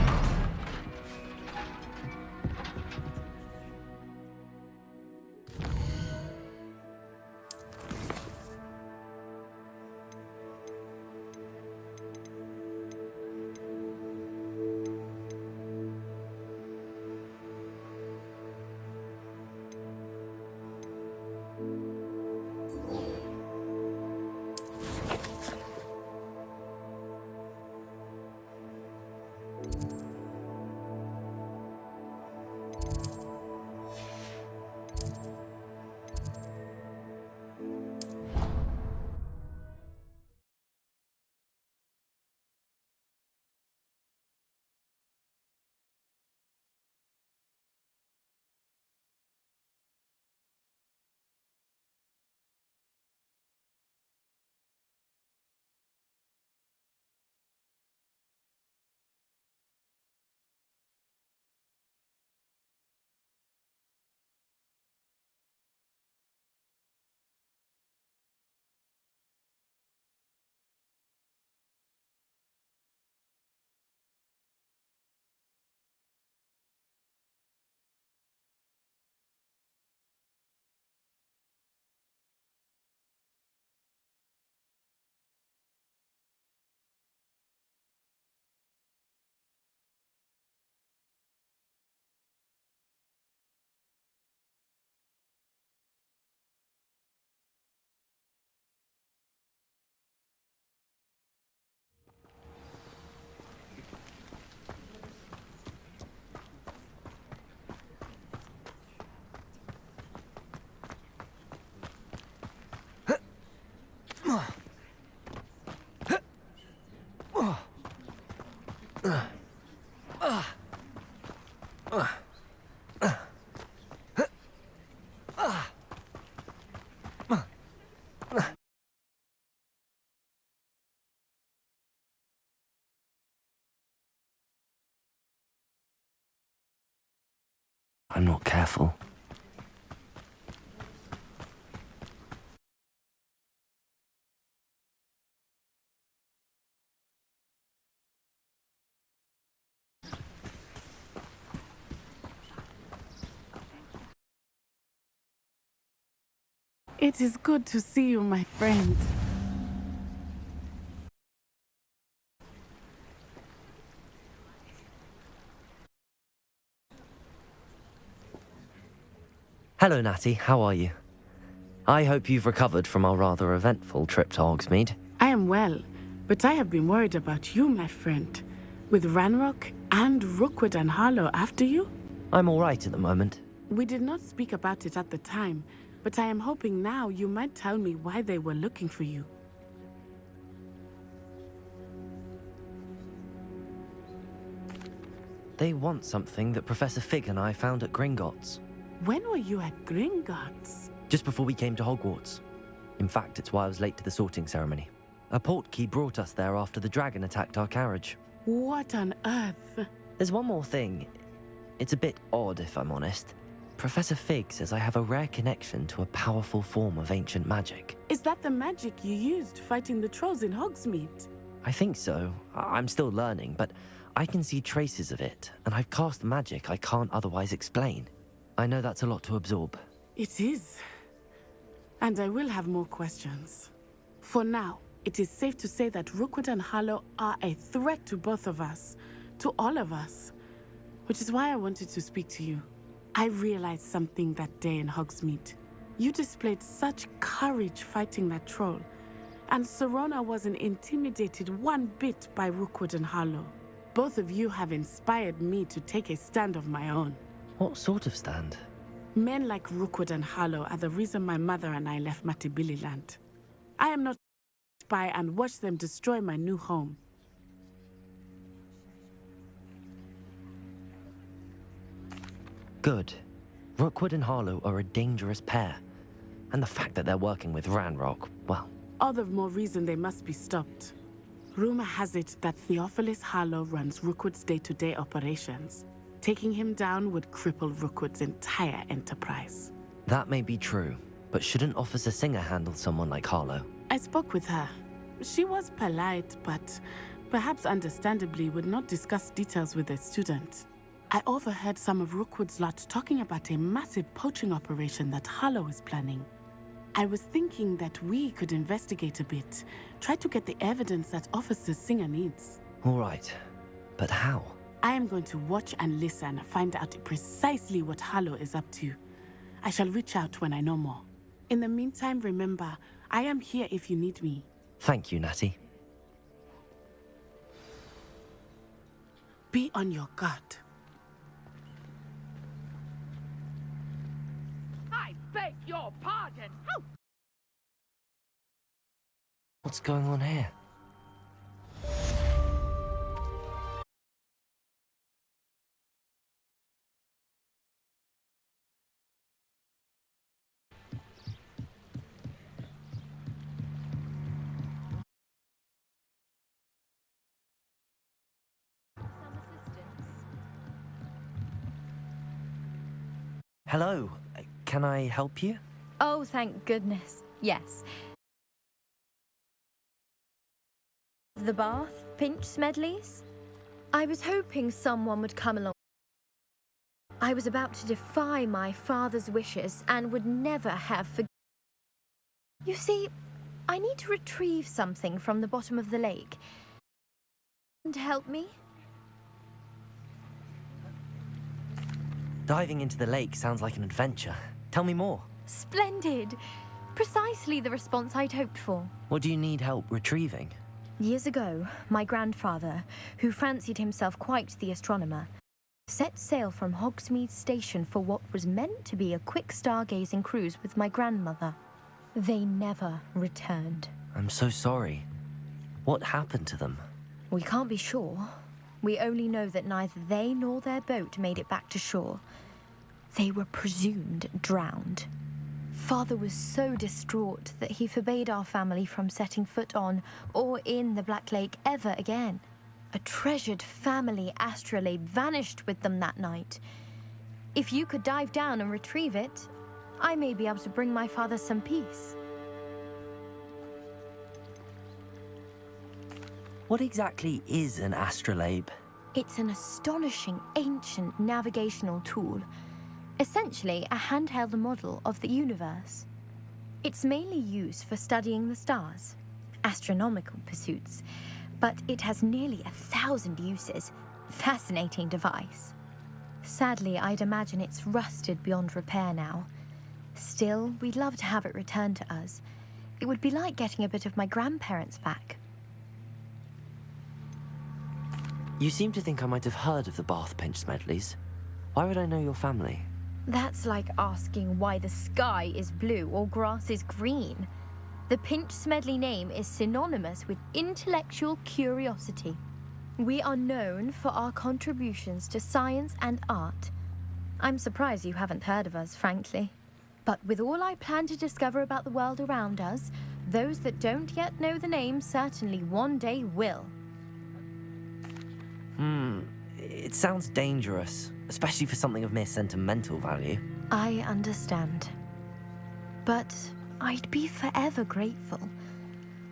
I'm not careful. It is good to see you, my friend. Hello, Natty. How are you? I hope you've recovered from our rather eventful trip to Hogsmeade. I am well, but I have been worried about you, my friend. With Ranrock and Rookwood and Harlow after you? I'm all right at the moment. We did not speak about it at the time, but I am hoping now you might tell me why they were looking for you. They want something that Professor Fig and I found at Gringotts. When were you at Gringotts? Just before we came to Hogwarts. In fact, it's why I was late to the sorting ceremony. A portkey brought us there after the dragon attacked our carriage. What on earth? There's one more thing. It's a bit odd, if I'm honest. Professor Fig says I have a rare connection to a powerful form of ancient magic. Is that the magic you used fighting the trolls in Hogsmeade? I think so. I'm still learning, but I can see traces of it, and I've cast magic I can't otherwise explain. I know that's a lot to absorb. It is. And I will have more questions. For now, it is safe to say that Rookwood and Harlow are a threat to both of us, to all of us. Which is why I wanted to speak to you. I realized something that day in Hogsmeade. You displayed such courage fighting that troll, and Serona wasn't intimidated one bit by Rookwood and Harlow. Both of you have inspired me to take a stand of my own. What sort of stand? Men like Rookwood and Harlow are the reason my mother and I left Matibili land. I am not a spy and watch them destroy my new home. Good. Rookwood and Harlow are a dangerous pair. And the fact that they're working with Ranrock, well... All the more reason they must be stopped. Rumor has it that Theophilus Harlow runs Rookwood's day-to-day operations. Taking him down would cripple Rookwood's entire enterprise. That may be true, but shouldn't Officer Singer handle someone like Harlow? I spoke with her. She was polite, but perhaps understandably would not discuss details with a student. I overheard some of Rookwood's lot talking about a massive poaching operation that Harlow is planning. I was thinking that we could investigate a bit, try to get the evidence that Officer Singer needs. All right, but how? I am going to watch and listen, find out precisely what Harlow is up to. I shall reach out when I know more. In the meantime, remember, I am here if you need me. Thank you, Natty. Be on your guard. I beg your pardon. What's going on here? Hello, can I help you? Oh, thank goodness. Yes. The bath, Pinch Smedley's? I was hoping someone would come along. I was about to defy my father's wishes and would never have forgiven. You see, I need to retrieve something from the bottom of the lake. And help me? Diving into the lake sounds like an adventure. Tell me more. Splendid! Precisely the response I'd hoped for. What do you need help retrieving? Years ago, my grandfather, who fancied himself quite the astronomer, set sail from Hogsmeade Station for what was meant to be a quick stargazing cruise with my grandmother. They never returned. I'm so sorry. What happened to them? We can't be sure. We only know that neither they nor their boat made it back to shore. They were presumed drowned. Father was so distraught that he forbade our family from setting foot on or in the Black Lake ever again. A treasured family astrolabe vanished with them that night. If you could dive down and retrieve it, I may be able to bring my father some peace. What exactly is an astrolabe? It's an astonishing ancient navigational tool. Essentially, a handheld model of the universe. It's mainly used for studying the stars, astronomical pursuits, but it has nearly 1,000 uses. Fascinating device. Sadly, I'd imagine it's rusted beyond repair now. Still, we'd love to have it returned to us. It would be like getting a bit of my grandparents back. You seem to think I might have heard of the Bath Pinch Smedleys. Why would I know your family? That's like asking why the sky is blue or grass is green. The Pinch Smedley name is synonymous with intellectual curiosity. We are known for our contributions to science and art. I'm surprised you haven't heard of us, frankly. But with all I plan to discover about the world around us, those that don't yet know the name certainly one day will. It sounds dangerous, especially for something of mere sentimental value. I understand. But I'd be forever grateful.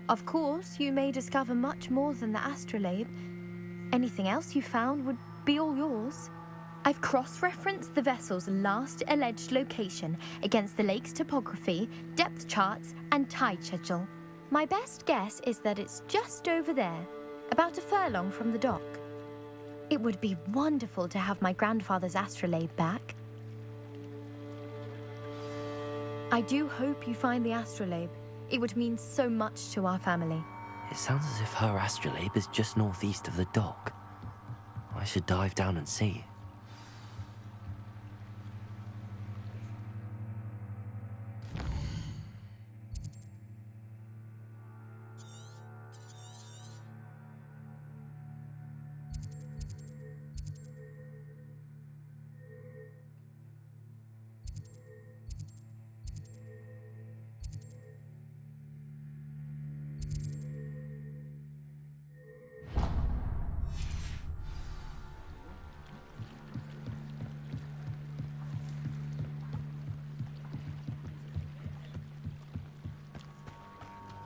Of course, you may discover much more than the astrolabe. Anything else you found would be all yours. I've cross-referenced the vessel's last alleged location against the lake's topography, depth charts, and tide schedule. My best guess is that it's just over there, about a furlong from the dock. It would be wonderful to have my grandfather's astrolabe back. I do hope you find the astrolabe. It would mean so much to our family. It sounds as if her astrolabe is just northeast of the dock. I should dive down and see.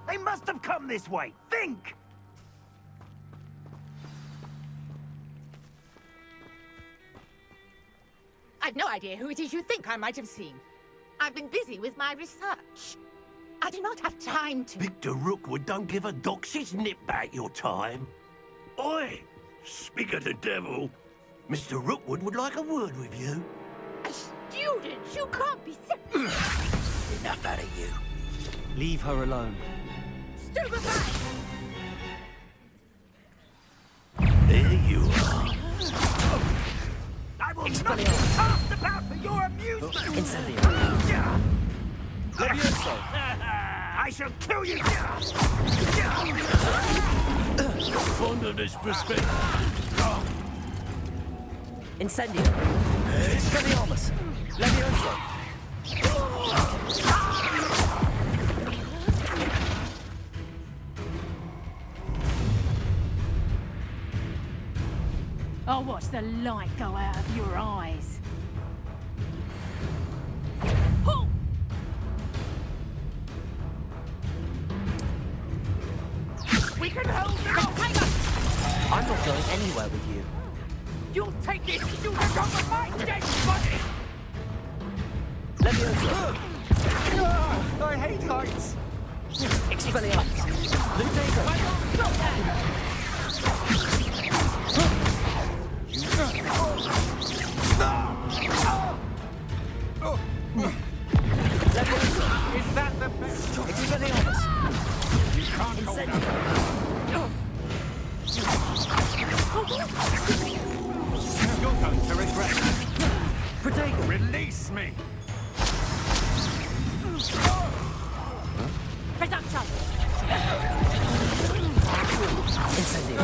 They must have come this way. Think! I've no idea who it is you think I might have seen. I've been busy with my research. I do not have time to... Victor Rookwood don't give a doxy's nip back your time. Oi! Speak of the devil. Mr. Rookwood would like a word with you. A student? You can't be... Enough out of you. Leave her alone. Stupefy! There you are. I will not be tossed about for your amusement! Incendio. Levioso! I shall kill you! Fond of this perspective. Incendio. Expelliarmus. Levioso. I'll watch the light go out of your eyes. We can hold them! Hang on! I'm not going anywhere with you. You'll take this student off of my dead body! Levioso. I hate heights! Expelliarmus. Lutego. Is that the best? Expelliarmus. You can't hold them. You're going to regret it. Protego. Release me! Production! Incendio.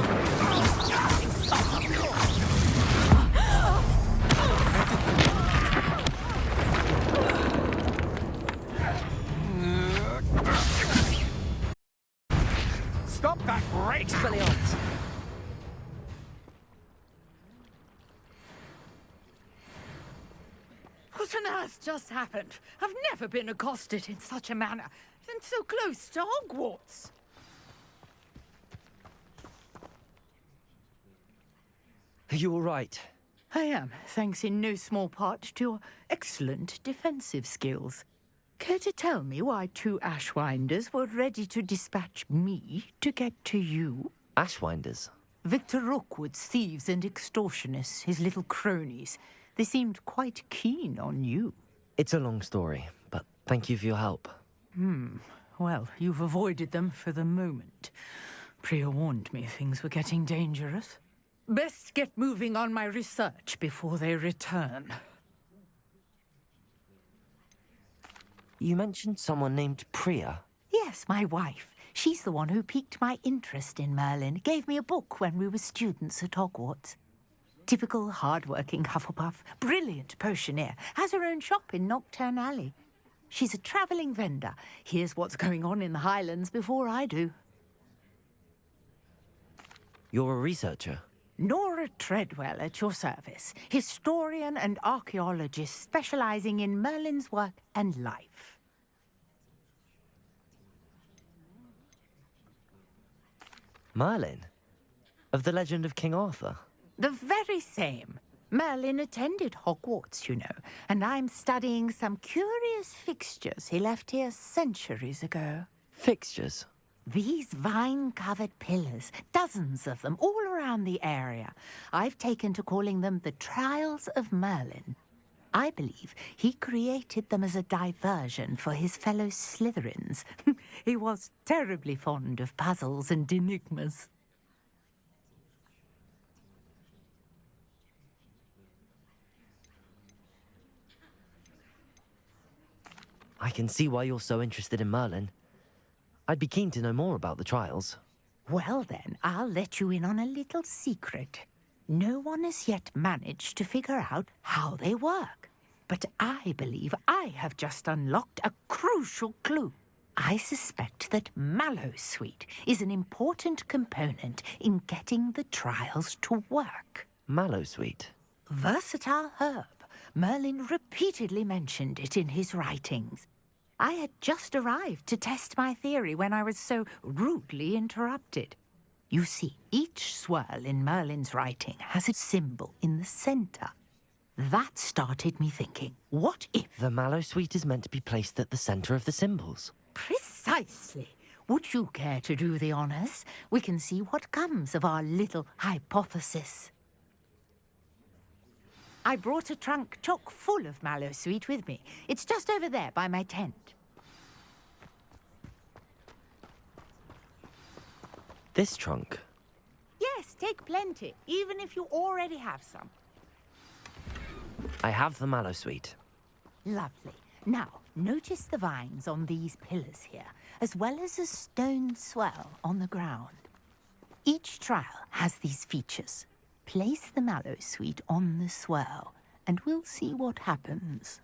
Stop that break! Expelliarmus. What on earth just happened? I've never been accosted in such a manner, and so close to Hogwarts. Are you all right? I am, thanks in no small part to your excellent defensive skills. Care to tell me why two Ashwinders were ready to dispatch me to get to you? Ashwinders? Victor Rookwood's thieves and extortionists, his little cronies. They seemed quite keen on you. It's a long story, but thank you for your help. Well, you've avoided them for the moment. Priya warned me things were getting dangerous. Best get moving on my research before they return. You mentioned someone named Priya. Yes, my wife. She's the one who piqued my interest in Merlin, gave me a book when we were students at Hogwarts. Typical hard-working Hufflepuff, brilliant potioneer, has her own shop in Nocturne Alley. She's a travelling vendor. Hears what's going on in the Highlands before I do. You're a researcher? Nora Treadwell at your service, historian and archaeologist specialising in Merlin's work and life. Merlin? Of the legend of King Arthur? The very same. Merlin attended Hogwarts, you know, and I'm studying some curious fixtures he left here centuries ago. Fixtures? These vine-covered pillars, dozens of them, all around the area. I've taken to calling them the Trials of Merlin. I believe he created them as a diversion for his fellow Slytherins. He was terribly fond of puzzles and enigmas. I can see why you're so interested in Merlin. I'd be keen to know more about the trials. Well then, I'll let you in on a little secret. No one has yet managed to figure out how they work. But I believe I have just unlocked a crucial clue. I suspect that Mallowsweet is an important component in getting the trials to work. Mallowsweet? Versatile herb. Merlin repeatedly mentioned it in his writings. I had just arrived to test my theory when I was so rudely interrupted. You see, each swirl in Merlin's writing has a symbol in the center. That started me thinking, what if... The Mallowsweet is meant to be placed at the center of the symbols. Precisely. Would you care to do the honors? We can see what comes of our little hypothesis. I brought a trunk chock full of Mallowsweet with me. It's just over there by my tent. This trunk? Yes, take plenty, even if you already have some. I have the Mallowsweet. Lovely. Now, notice the vines on these pillars here, as well as a stone swell on the ground. Each trial has these features. Place the Mallowsweet on the swirl, and we'll see what happens.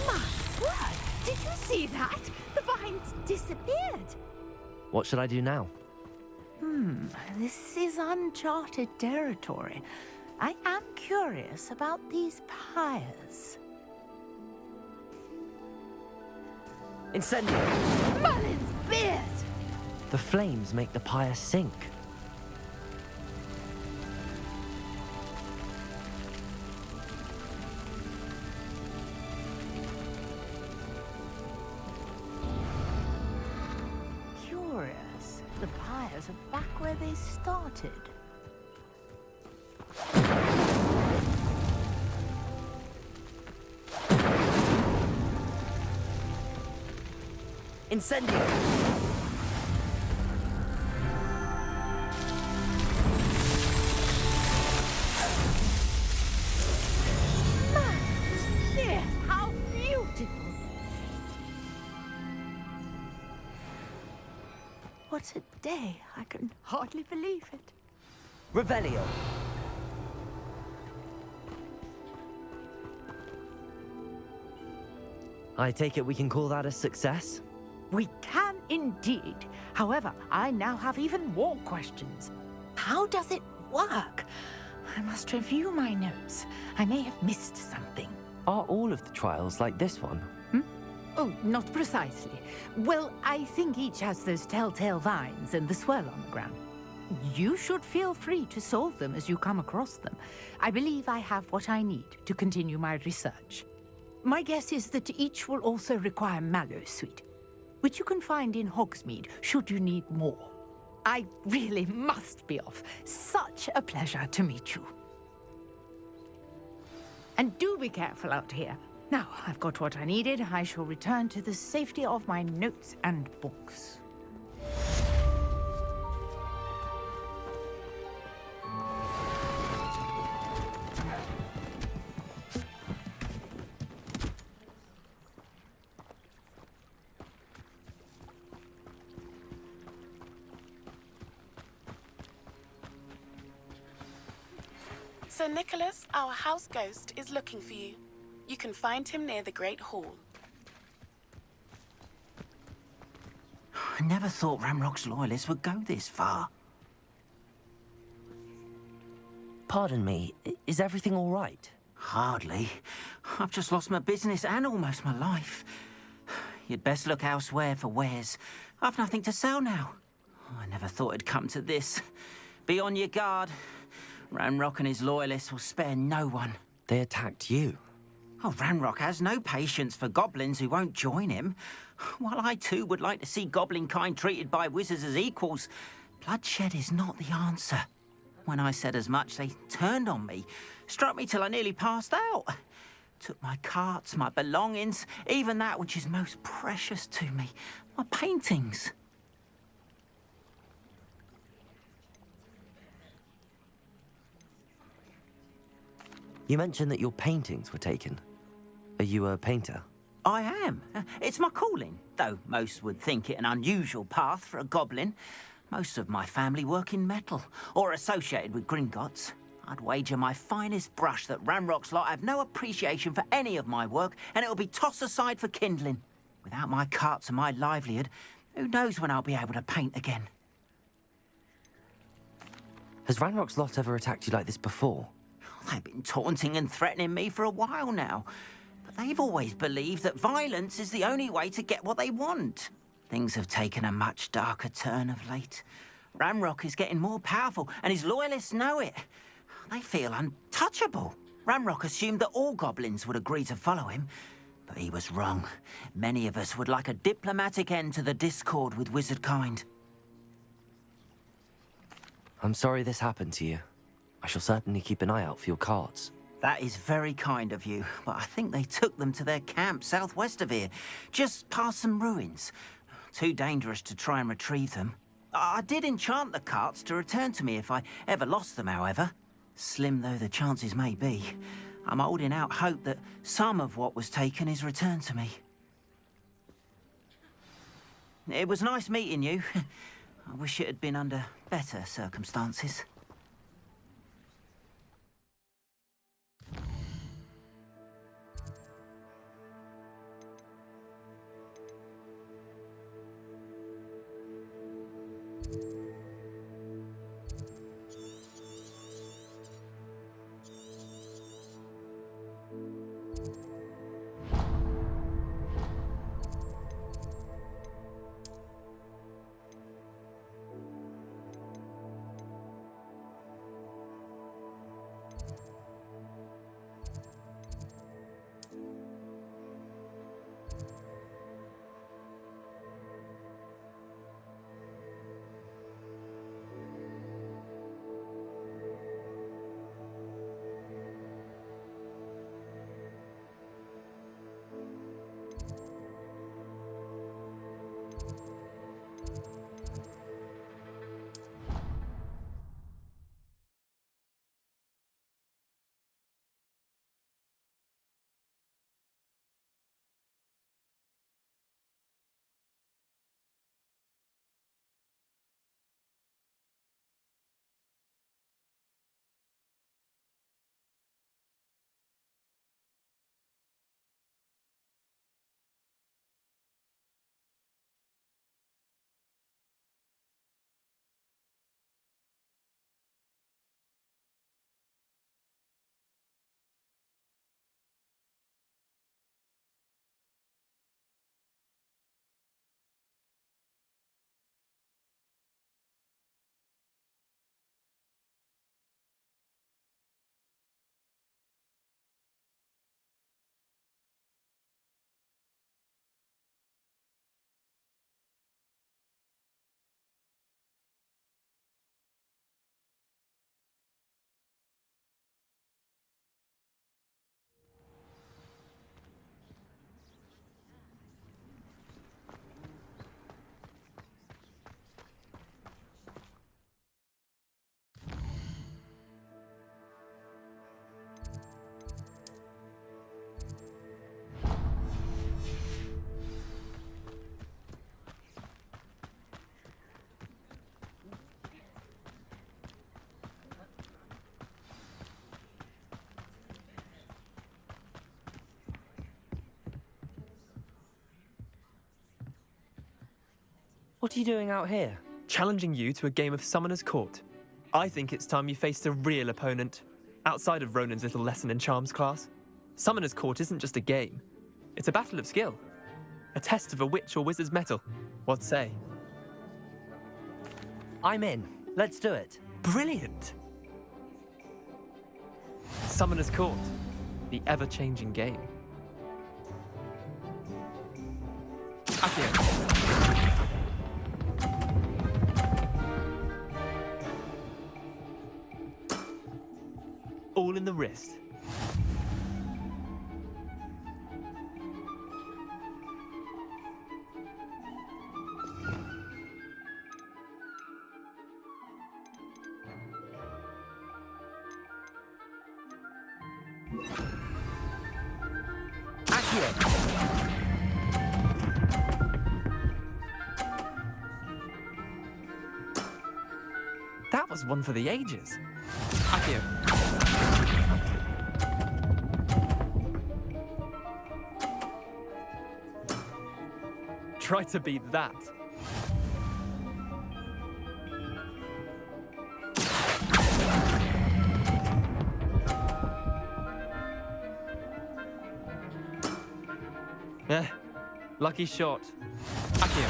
My word! Did you see that? The vines disappeared. What should I do now? This is uncharted territory. I am curious about these pyres. Incendio! Merlin's beard! The flames make the pyre sink. Curious. The pyres are back where they started. Incendio! Yes, how beautiful! What a day. I can hardly believe it. Revelio! I take it we can call that a success? We can indeed. However, I now have even more questions. How does it work? I must review my notes. I may have missed something. Are all of the trials like this one? Oh, not precisely. Well, I think each has those telltale vines and the swirl on the ground. You should feel free to solve them as you come across them. I believe I have what I need to continue my research. My guess is that each will also require Mallowsweet, which you can find in Hogsmeade should you need more. I really must be off. Such a pleasure to meet you. And do be careful out here. Now, I've got what I needed. I shall return to the safety of my notes and books. Sir Nicholas, our house ghost, is looking for you. You can find him near the Great Hall. I never thought Ramrock's loyalists would go this far. Pardon me, is everything all right? Hardly. I've just lost my business and almost my life. You'd best look elsewhere for wares. I've nothing to sell now. I never thought it'd come to this. Be on your guard. Ranrock and his loyalists will spare no one. They attacked you? Oh, Ranrock has no patience for goblins who won't join him. While I too would like to see goblin kind treated by wizards as equals, bloodshed is not the answer. When I said as much, they turned on me, struck me till I nearly passed out. Took my carts, my belongings, even that which is most precious to me, my paintings. You mentioned that your paintings were taken. Are you a painter? I am. It's my calling, though most would think it an unusual path for a goblin. Most of my family work in metal, or associated with Gringotts. I'd wager my finest brush that Ranrock's lot have no appreciation for any of my work, and it'll be tossed aside for kindling. Without my carts and my livelihood, who knows when I'll be able to paint again? Has Ranrock's lot ever attacked you like this before? They've been taunting and threatening me for a while now. But they've always believed that violence is the only way to get what they want. Things have taken a much darker turn of late. Ranrock is getting more powerful, and his loyalists know it. They feel untouchable. Ranrock assumed that all goblins would agree to follow him, but he was wrong. Many of us would like a diplomatic end to the discord with wizard kind. I'm sorry this happened to you. I shall certainly keep an eye out for your carts. That is very kind of you, but I think they took them to their camp southwest of here, just past some ruins. Too dangerous to try and retrieve them. I did enchant the carts to return to me if I ever lost them, however. Slim though the chances may be, I'm holding out hope that some of what was taken is returned to me. It was nice meeting you. I wish it had been under better circumstances. What are you doing out here? Challenging you to a game of Summoner's Court. I think it's time you faced a real opponent, outside of Ronan's little lesson in charms class. Summoner's Court isn't just a game. It's a battle of skill. A test of a witch or wizard's mettle. What say? I'm in. Let's do it. Brilliant! Summoner's Court. The ever-changing game. Accio. All in the wrist. That was one for the ages. Accio. Try to beat that. Lucky shot. Accio.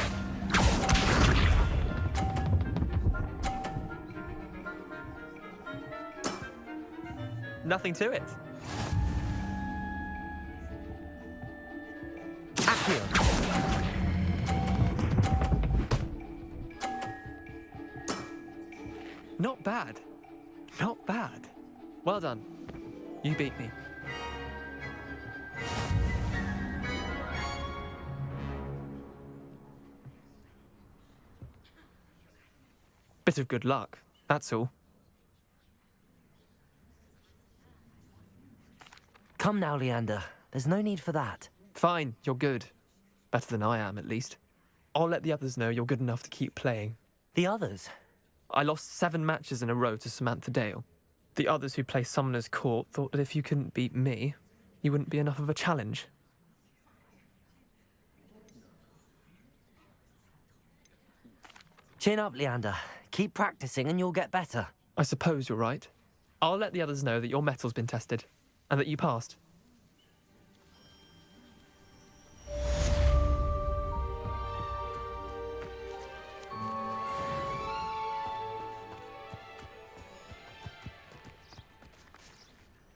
Nothing to it. Accio. Not bad. Not bad. Well done. You beat me. Bit of good luck, that's all. Come now, Leander. There's no need for that. Fine, you're good. Better than I am, at least. I'll let the others know you're good enough to keep playing. The others? I lost 7 matches in a row to Samantha Dale. The others who play Summoner's Court thought that if you couldn't beat me, you wouldn't be enough of a challenge. Chin up, Leander. Keep practicing and you'll get better. I suppose you're right. I'll let the others know that your metal's been tested, and that you passed.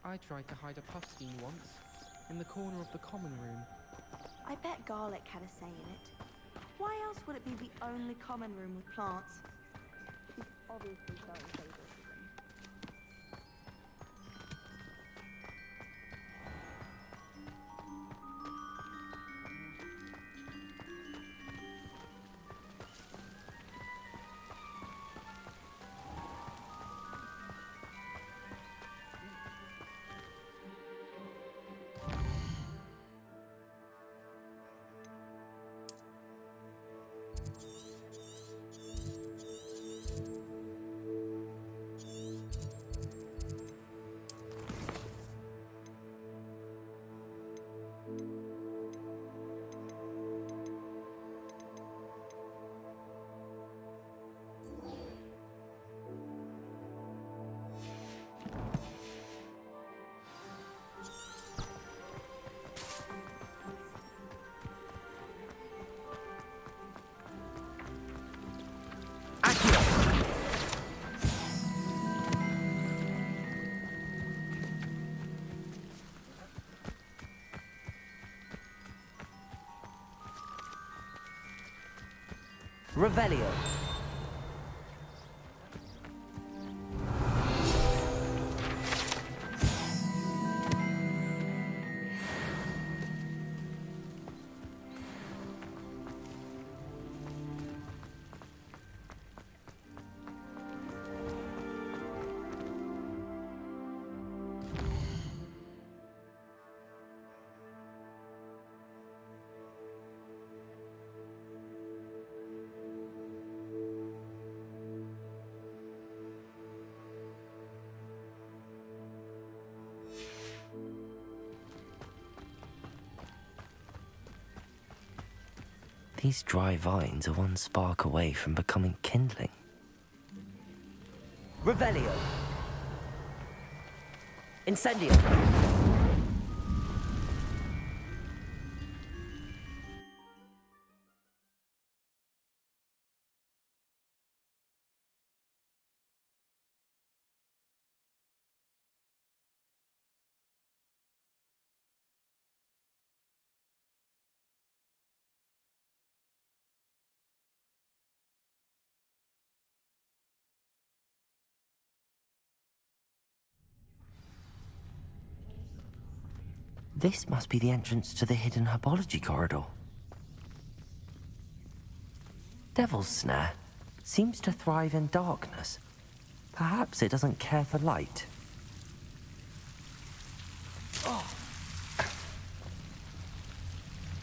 I tried to hide a puffskein once, in the corner of the common room. I bet garlic had a say in it. Why else would it be the only common room with plants? He's obviously very favoritism. Revelio. These dry vines are one spark away from becoming kindling. Revelio. Incendio. This must be the entrance to the hidden herbology corridor. Devil's Snare seems to thrive in darkness. Perhaps it doesn't care for light.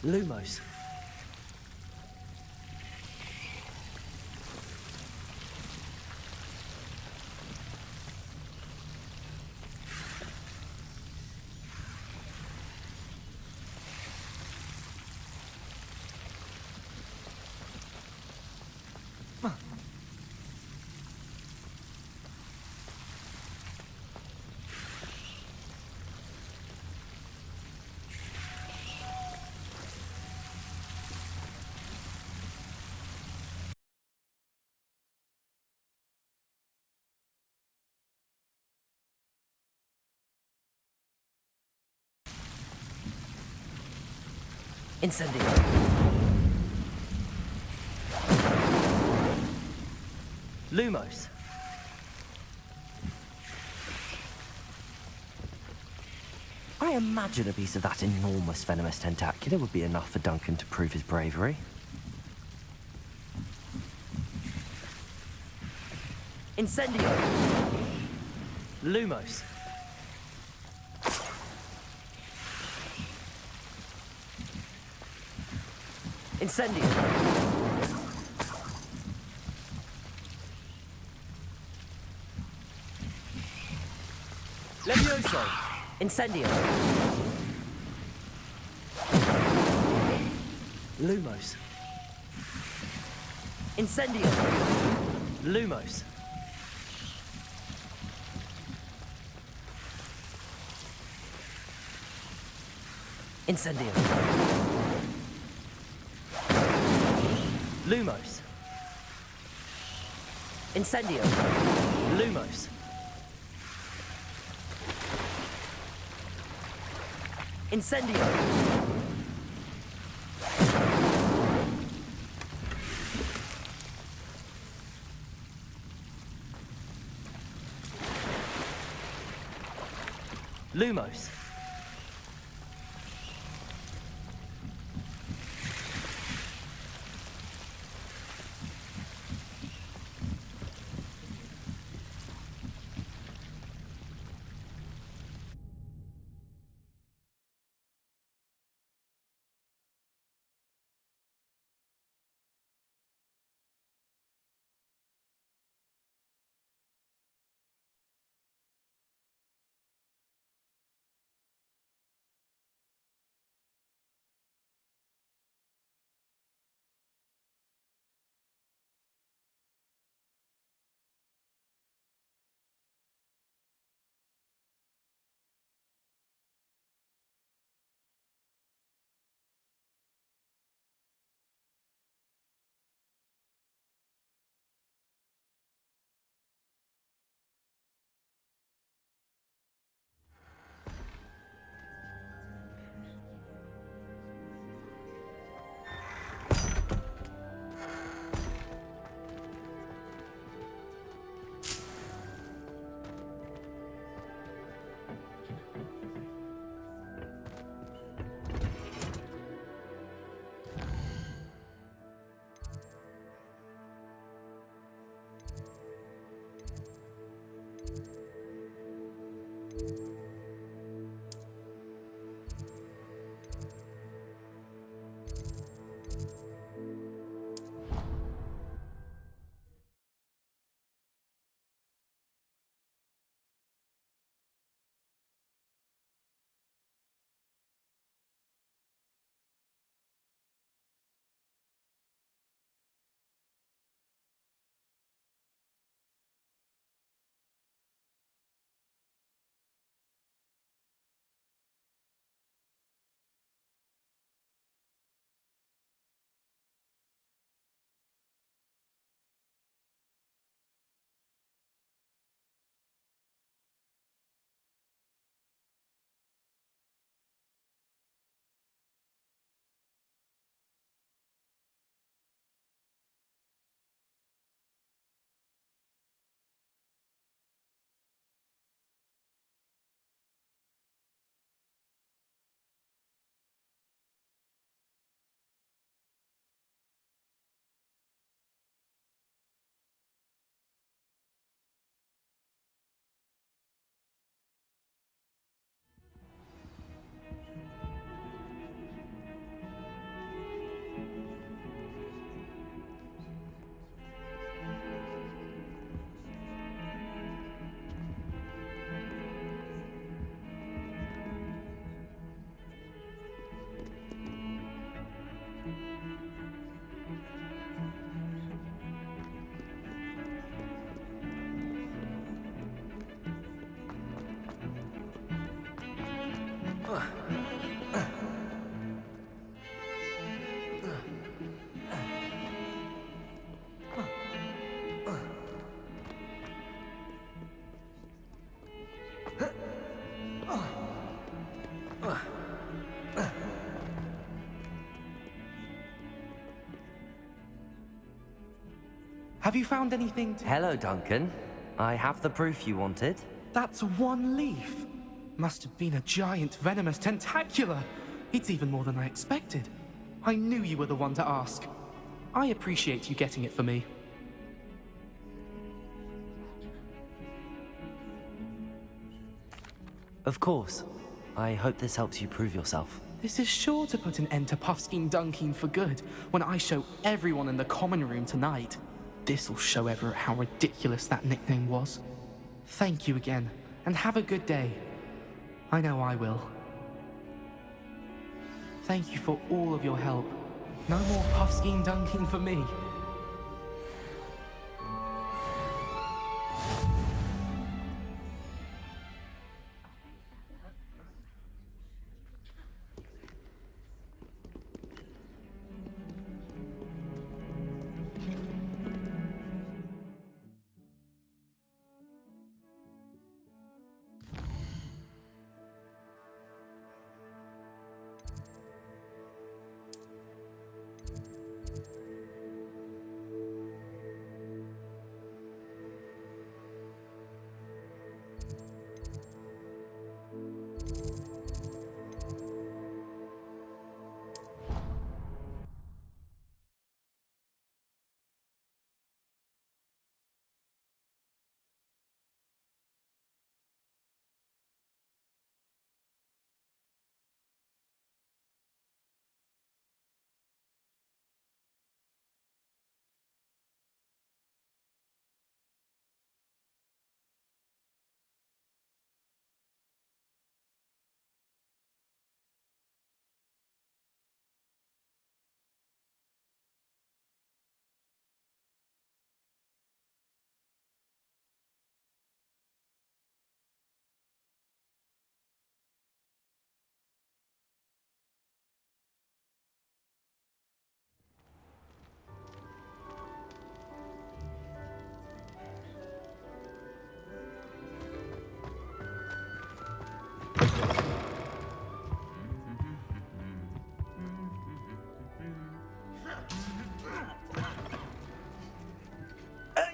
Lumos. Incendio. Lumos. I imagine a piece of that enormous venomous tentacular would be enough for Duncan to prove his bravery. Incendio. Lumos. Incendio. Levioso. Incendio. Lumos. Incendio. Lumos. Incendio. Lumos. Incendio. Lumos. Incendio. Lumos. Have you found anything to... Hello, Duncan. I have the proof you wanted. That's one leaf. Must have been a giant venomous tentacula. It's even more than I expected. I knew you were the one to ask. I appreciate you getting it for me. Of course. I hope this helps you prove yourself. This is sure to put an end to Puffskein Dunkeen for good when I show everyone in the common room tonight. This'll show Everett how ridiculous that nickname was. Thank you again, and have a good day. I know I will. Thank you for all of your help. No more Puffskein Dunkeen for me.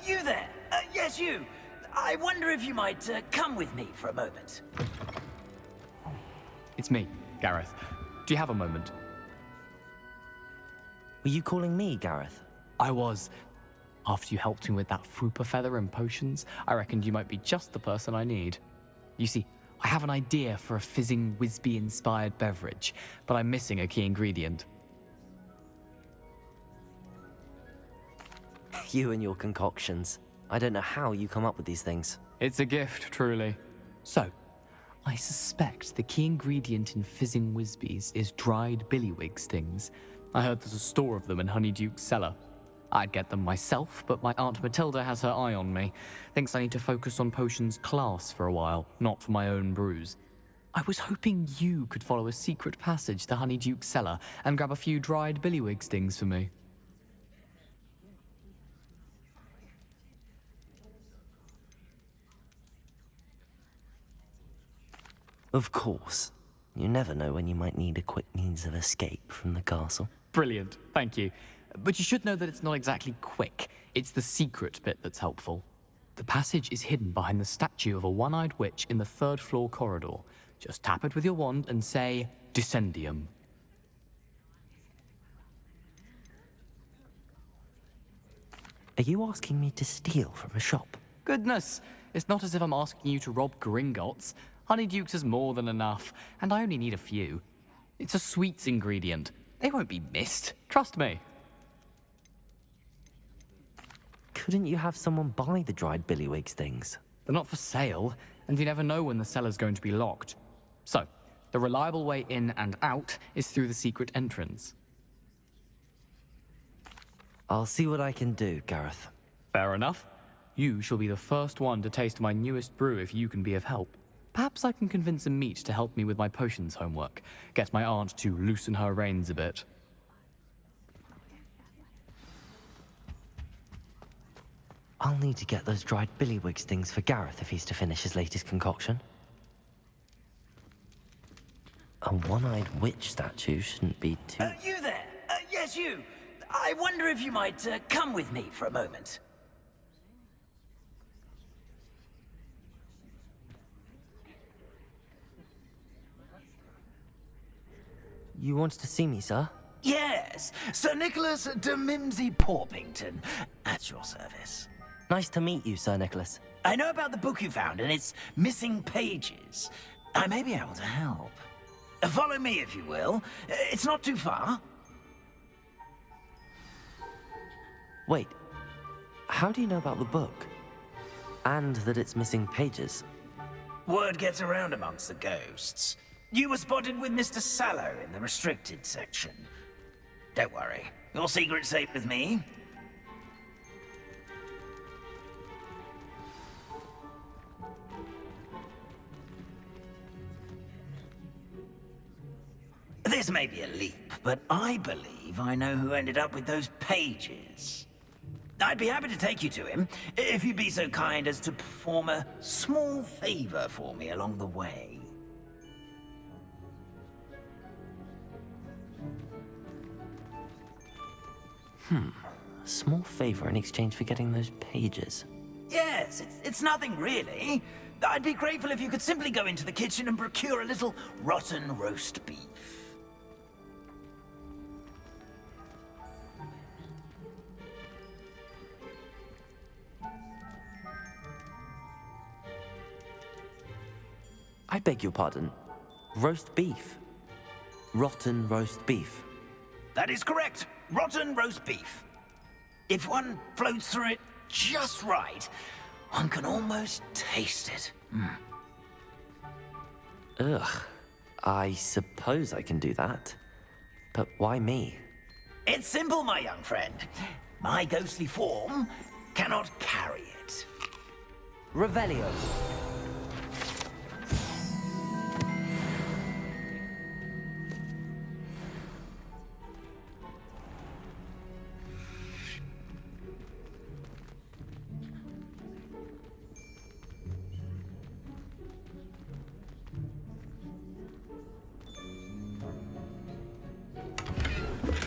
You there? Yes, you. I wonder if you might come with me for a moment. It's me, Gareth. Do you have a moment? Were you calling me, Gareth? I was. After you helped me with that Frupa feather and potions, I reckoned you might be just the person I need. You see, I have an idea for a fizzing Whizbee-inspired beverage, but I'm missing a key ingredient. You and your concoctions. I don't know how you come up with these things. It's a gift, truly. So, I suspect the key ingredient in fizzing Whizbees is dried billywig stings. I heard there's a store of them in Honeyduke's cellar. I'd get them myself, but my Aunt Matilda has her eye on me. Thinks I need to focus on potions class for a while, not for my own brews. I was hoping you could follow a secret passage to Honeyduke's cellar and grab a few dried billywig stings for me. Of course. You never know when you might need a quick means of escape from the castle. Brilliant, thank you. But you should know that it's not exactly quick. It's the secret bit that's helpful. The passage is hidden behind the statue of a one-eyed witch in the third-floor corridor. Just tap it with your wand and say, Descendium. Are you asking me to steal from a shop? Goodness, it's not as if I'm asking you to rob Gringotts. Honeyduke's is more than enough, and I only need a few. It's a sweets ingredient. They won't be missed, trust me. Couldn't you have someone buy the dried billywigs things? They're not for sale, and you never know when the cellar's going to be locked. So, the reliable way in and out is through the secret entrance. I'll see what I can do, Gareth. Fair enough. You shall be the first one to taste my newest brew if you can be of help. Perhaps I can convince a meat to help me with my potions homework. Get my aunt to loosen her reins a bit. I'll need to get those dried billywigs things for Gareth if he's to finish his latest concoction. A one-eyed witch statue shouldn't be too... You there! Yes, you! I wonder if you might come with me for a moment. You wanted to see me, sir? Yes, Sir Nicholas de Mimsy Porpington, at your service. Nice to meet you, Sir Nicholas. I know about the book you found and its missing pages. I may be able to help. Follow me, if you will. It's not too far. Wait, how do you know about the book? And that it's missing pages? Word gets around amongst the ghosts. You were spotted with Mr. Sallow in the restricted section. Don't worry, your secret's safe with me. This may be a leap, but I believe I know who ended up with those pages. I'd be happy to take you to him, if you'd be so kind as to perform a small favor for me along the way. A small favor in exchange for getting those pages. Yes, it's nothing really. I'd be grateful if you could simply go into the kitchen and procure a little rotten roast beef. I beg your pardon. Roast beef. Rotten roast beef. That is correct. Rotten roast beef. If one floats through it just right, one can almost taste it. Ugh. I suppose I can do that. But why me? It's simple, my young friend. My ghostly form cannot carry it. Revelio.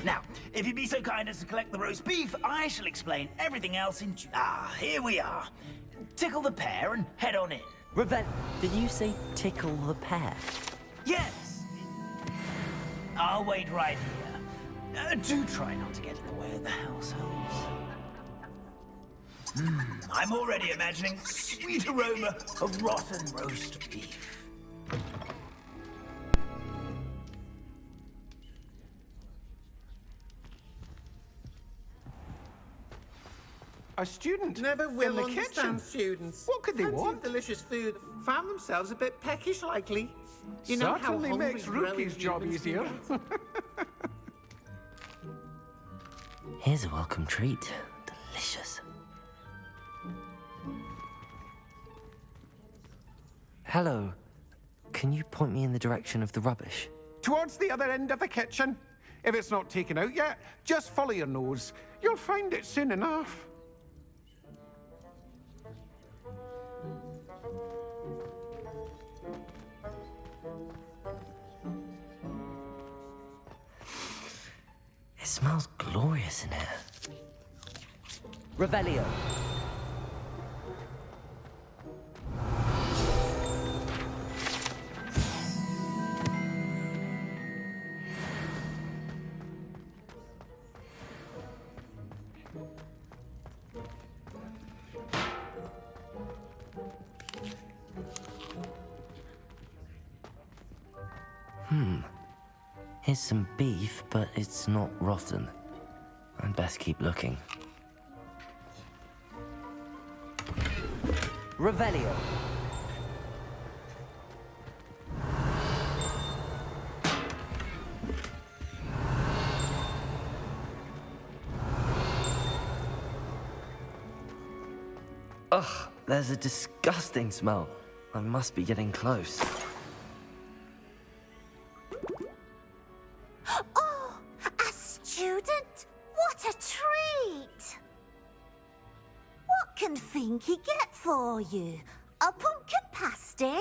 Now, if you'd be so kind as to collect the roast beef, I shall explain everything else in due... here we are. Tickle the pear and head on in. Did you say tickle the pear? Yes. I'll wait right here. Do try not to get in the way of the households. I'm already imagining the sweet aroma of rotten roast beef. A student Never will in the understand kitchen. students. What could they Plenty want? of delicious food. Found themselves a bit peckish, likely. You know how Certainly hungry makes growing Rookie's job humans can easier. get. Here's a welcome treat. Delicious. Hello. Can you point me in the direction of the rubbish? Towards the other end of the kitchen. If it's not taken out yet, just follow your nose. You'll find it soon enough. It smells glorious in here. Revelio. Here's some beef, but it's not rotten. I'd best keep looking. Revelio. Ugh, there's a disgusting smell. I must be getting close. Oh, a student? What a treat! What can Finky get for you? A pumpkin pasty?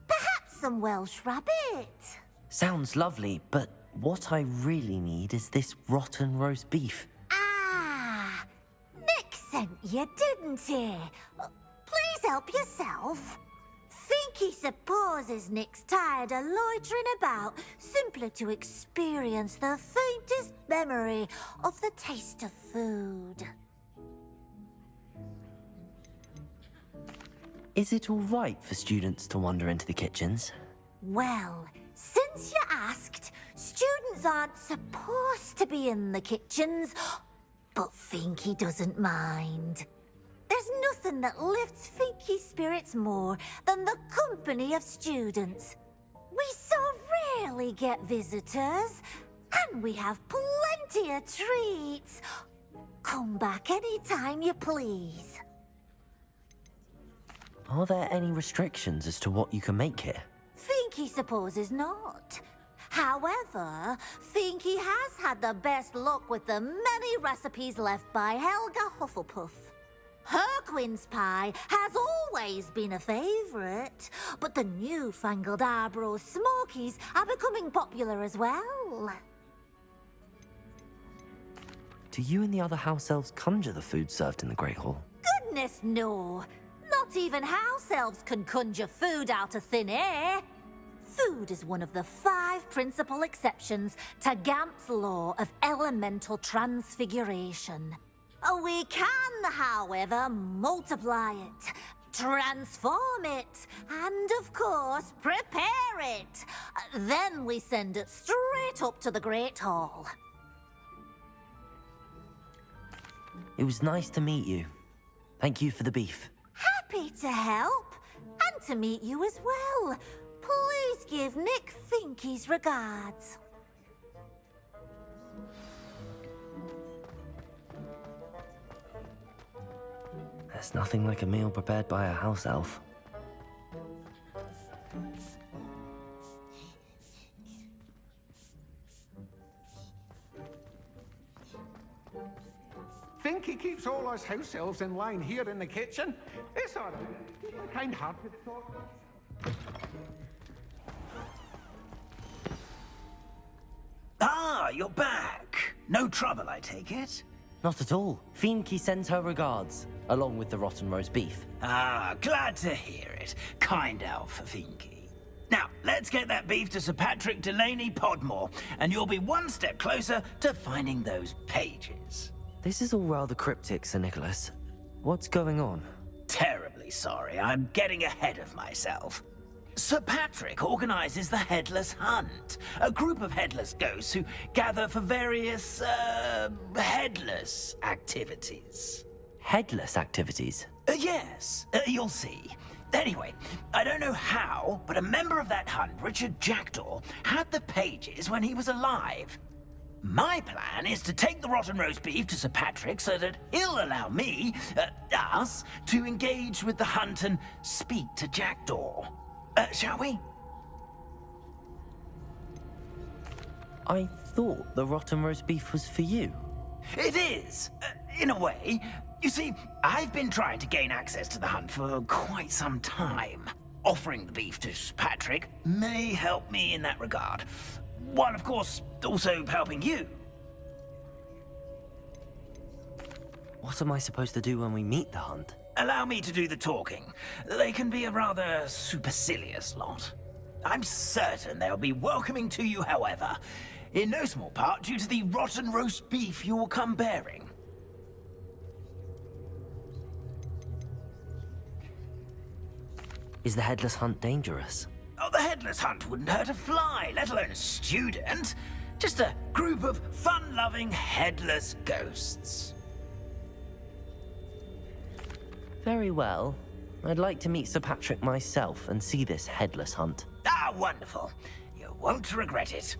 Perhaps some Welsh rabbit? Sounds lovely, but what I really need is this rotten roast beef. Ah, Nick sent you, didn't he? Please help yourself. Finky supposes Nick's tired of loitering about simply to experience the faintest memory of the taste of food. Is it all right for students to wander into the kitchens? Well, since you asked, students aren't supposed to be in the kitchens, but Finky doesn't mind. There's nothing that lifts Finky's spirits more than the company of students. We so rarely get visitors, and we have plenty of treats. Come back any time you please. Are there any restrictions as to what you can make here? Finky supposes not. However, Finky has had the best luck with the many recipes left by Helga Hufflepuff. Her quince pie has always been a favourite, but the newfangled Arborough Smokies are becoming popular as well. Do you and the other house elves conjure the food served in the Great Hall? Goodness no! Not even house elves can conjure food out of thin air. Food is one of the 5 principal exceptions to Gamp's law of elemental transfiguration. We can, however, multiply it, transform it, and of course, prepare it. Then we send it straight up to the Great Hall. It was nice to meet you. Thank you for the beef. Happy to help, and to meet you as well. Please give Nick Finky's regards. There's nothing like a meal prepared by a house elf. Finky keeps all us house elves in line here in the kitchen. It's all right. Keep a kind-hearted thought. Ah, you're back. No trouble, I take it? Not at all. Finky sends her regards, along with the rotten roast beef. Ah, glad to hear it. Kind elf for Finky. Now, let's get that beef to Sir Patrick Delaney Podmore, and you'll be one step closer to finding those pages. This is all rather cryptic, Sir Nicholas. What's going on? Terribly sorry, I'm getting ahead of myself. Sir Patrick organizes the Headless Hunt, a group of headless ghosts who gather for various, headless activities. Headless activities? Yes, you'll see. Anyway, I don't know how, but a member of that hunt, Richard Jackdaw, had the pages when he was alive. My plan is to take the rotten roast beef to Sir Patrick so that he'll allow me, us, to engage with the hunt and speak to Jackdaw. Shall we? I thought the rotten roast beef was for you. It is, in a way. You see, I've been trying to gain access to the hunt for quite some time. Offering the beef to Sir Patrick may help me in that regard. While, of course, also helping you. What am I supposed to do when we meet the hunt? Allow me to do the talking. They can be a rather supercilious lot. I'm certain they'll be welcoming to you, however, in no small part due to the rotten roast beef you'll come bearing. Is the headless hunt dangerous? Oh, the headless hunt wouldn't hurt a fly, let alone a student. Just a group of fun-loving headless ghosts. Very well. I'd like to meet Sir Patrick myself and see this headless hunt. Ah, wonderful. You won't regret it.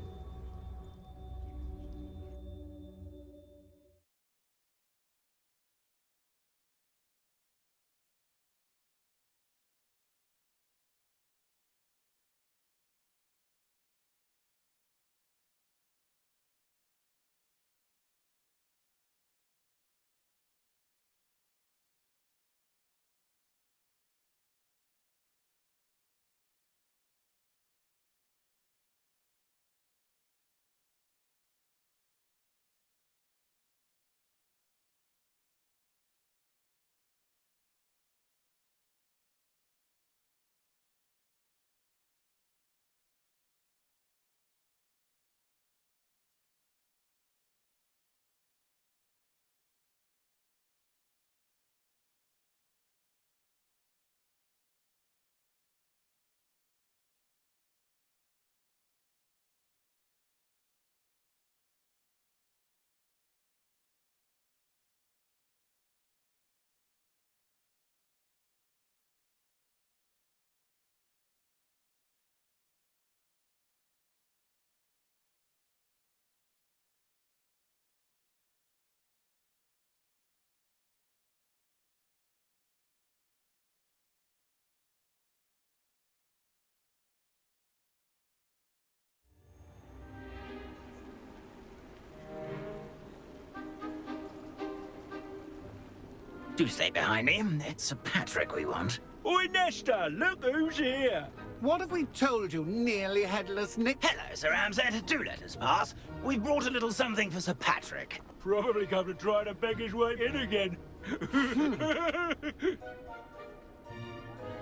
Do stay behind me. It's Sir Patrick we want. Oi, Nesta, look who's here. What have we told you, nearly headless Nick? Hello, Sir Ramsed. Do let us pass. We've brought a little something for Sir Patrick. Probably come to try to beg his way in again.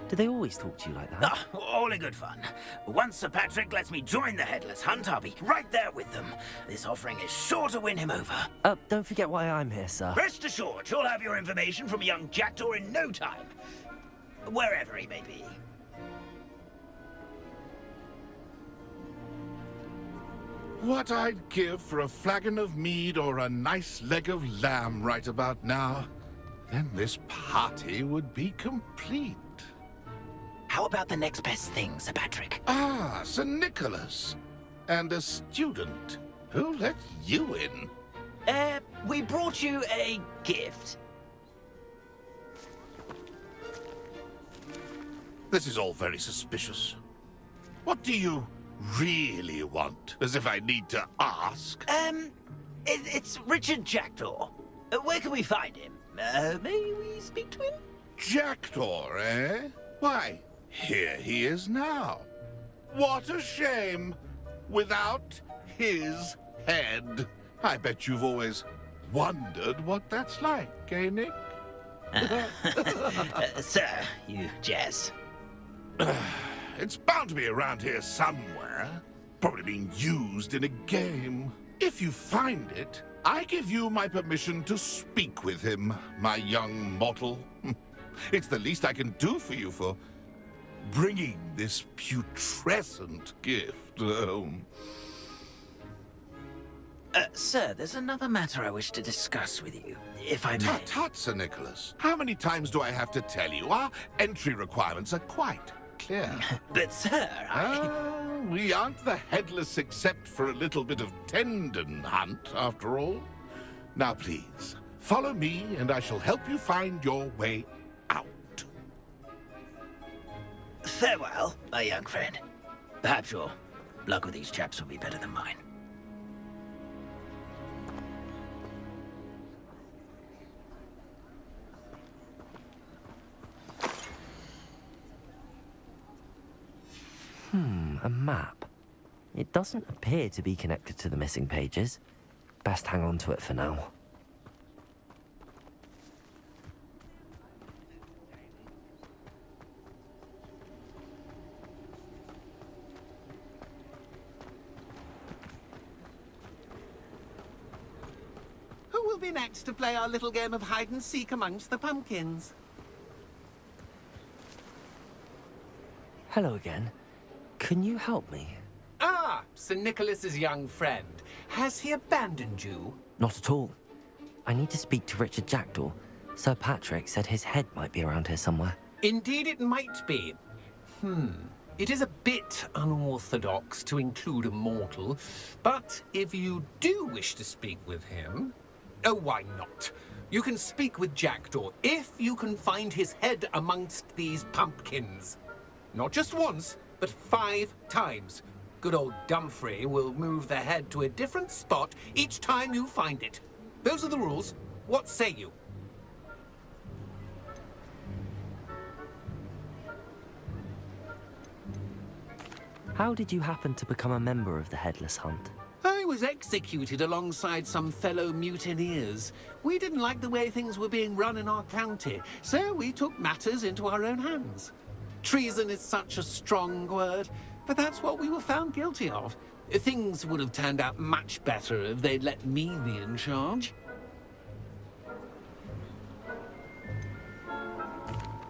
Do they always talk to you like that? Ah, all in good fun. Once Sir Patrick lets me join the Headless Hunt, I'll be right there with them. This offering is sure to win him over. Don't forget why I'm here, sir. Rest assured, you'll have your information from a young jackdaw in no time. Wherever he may be. What I'd give for a flagon of mead or a nice leg of lamb right about now. Then this party would be complete. How about the next best thing, Sir Patrick? Ah, Sir Nicholas. And a student. Who let you in? We brought you a gift. This is all very suspicious. What do you really want? As if I need to ask. It's Richard Jackdaw. Where can we find him? May we speak to him? Jackdaw, eh? Why, here he is now. What a shame. Without his head. I bet you've always wondered what that's like, eh, Nick? Sir, you jest. It's bound to be around here somewhere. Probably being used in a game. If you find it, I give you my permission to speak with him, my young mortal. It's the least I can do for you for bringing this putrescent gift home. Sir, there's another matter I wish to discuss with you, if I may. Tut, tut, Sir Nicholas. How many times do I have to tell you? Our entry requirements are quite clear. But, sir, we aren't the headless except for a little bit of tendon hunt, after all. Now, please, follow me, and I shall help you find your way out. Farewell, my young friend. Perhaps your luck with these chaps will be better than mine. A map. It doesn't appear to be connected to the missing pages. Best hang on to it for now. Who will be next to play our little game of hide and seek amongst the pumpkins? Hello again. Can you help me? Ah, Sir Nicholas's young friend. Has he abandoned you? Not at all. I need to speak to Richard Jackdaw. Sir Patrick said his head might be around here somewhere. Indeed it might be. It is a bit unorthodox to include a mortal, but if you do wish to speak with him... Oh, why not? You can speak with Jackdaw if you can find his head amongst these pumpkins. Not just once, but 5 times. Good old Dumfrey will move the head to a different spot each time you find it. Those are the rules. What say you? How did you happen to become a member of the Headless Hunt? I was executed alongside some fellow mutineers. We didn't like the way things were being run in our county, so we took matters into our own hands. Treason is such a strong word, but that's what we were found guilty of. Things would have turned out much better if they'd let me be in charge.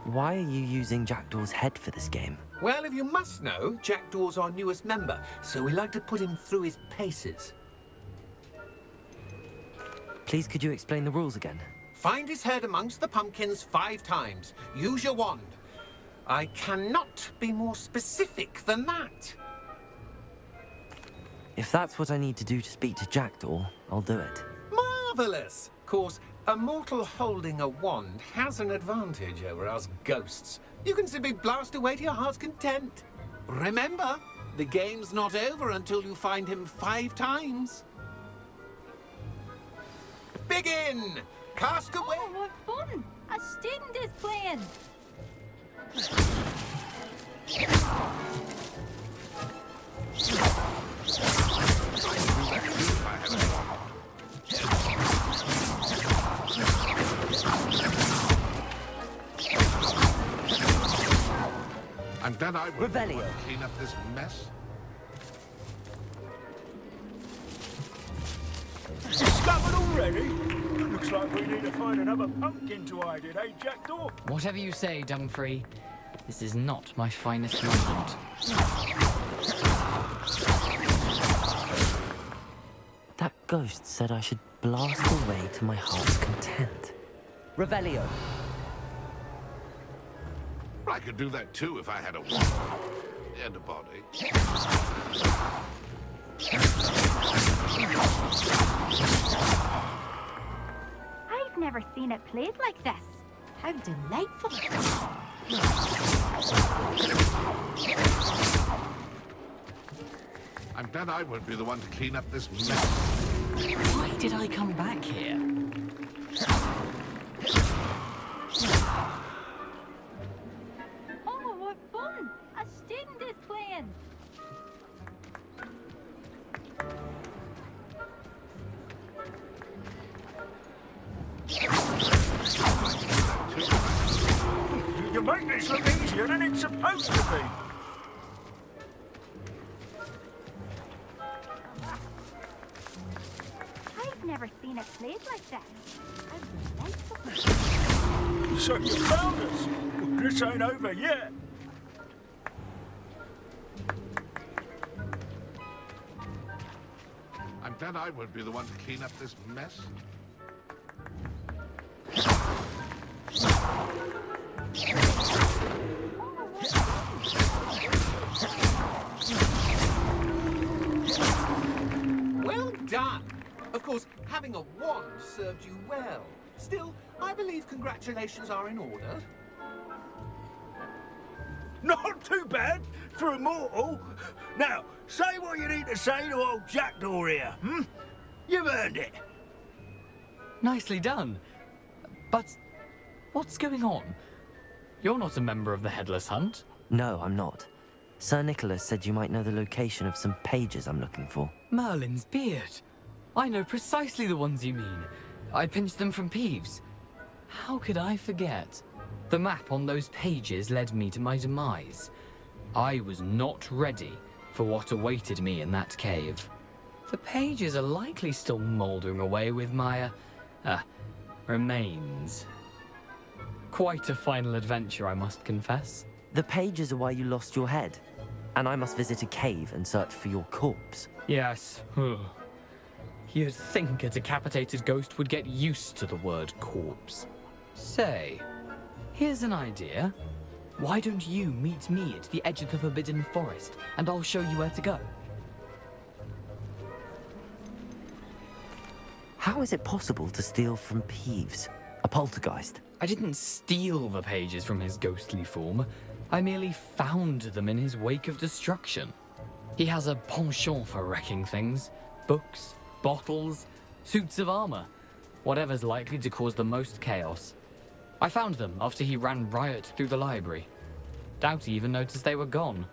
Why are you using Jackdaw's head for this game? Well, if you must know, Jackdaw's our newest member, so we like to put him through his paces. Please, could you explain the rules again? Find his head amongst the pumpkins 5 times. Use your wand. I cannot be more specific than that. If that's what I need to do to speak to Jackdaw, I'll do it. Marvellous! Of course, a mortal holding a wand has an advantage over us ghosts. You can simply blast away to your heart's content. Remember, the game's not over until you find him 5 times. Begin! Cast away... Oh, what fun! A student is playing! I'm glad I would clean up this mess. Discovered already? Looks like we need to find another pumpkin to hide in, eh, Jackdaw? Whatever you say, Dumfrey. This is not my finest moment. That ghost said I should blast away to my heart's content. Revelio. I could do that too if I had a wand and a body. I've never seen it played like this. How delightful. I'm glad I won't be the one to clean up this mess. Why did I come back here? Oh, what fun! A student is playing! You make this look easier than it's supposed to be. I've never seen it played like this. How delightful. So you found us. This ain't over yet. I'm glad I won't be the one to clean up this mess. Well done. Of course, having a wand served you well. Still, I believe congratulations are in order. Not too bad for a mortal. Now, say what you need to say to old Jackdaw here, hmm? You've earned it. Nicely done. But what's going on? You're not a member of the Headless Hunt. No, I'm not. Sir Nicholas said you might know the location of some pages I'm looking for. Merlin's beard. I know precisely the ones you mean. I pinched them from Peeves. How could I forget? The map on those pages led me to my demise. I was not ready for what awaited me in that cave. The pages are likely still mouldering away with my, remains. Quite a final adventure, I must confess. The pages are why you lost your head, and I must visit a cave and search for your corpse. Yes. You'd think a decapitated ghost would get used to the word corpse. Say, here's an idea. Why don't you meet me at the edge of the Forbidden Forest, and I'll show you where to go? How is it possible to steal from Peeves, a poltergeist? I didn't steal the pages from his ghostly form. I merely found them in his wake of destruction. He has a penchant for wrecking things. Books, bottles, suits of armor. Whatever's likely to cause the most chaos. I found them after he ran riot through the library. Doubt he even noticed they were gone.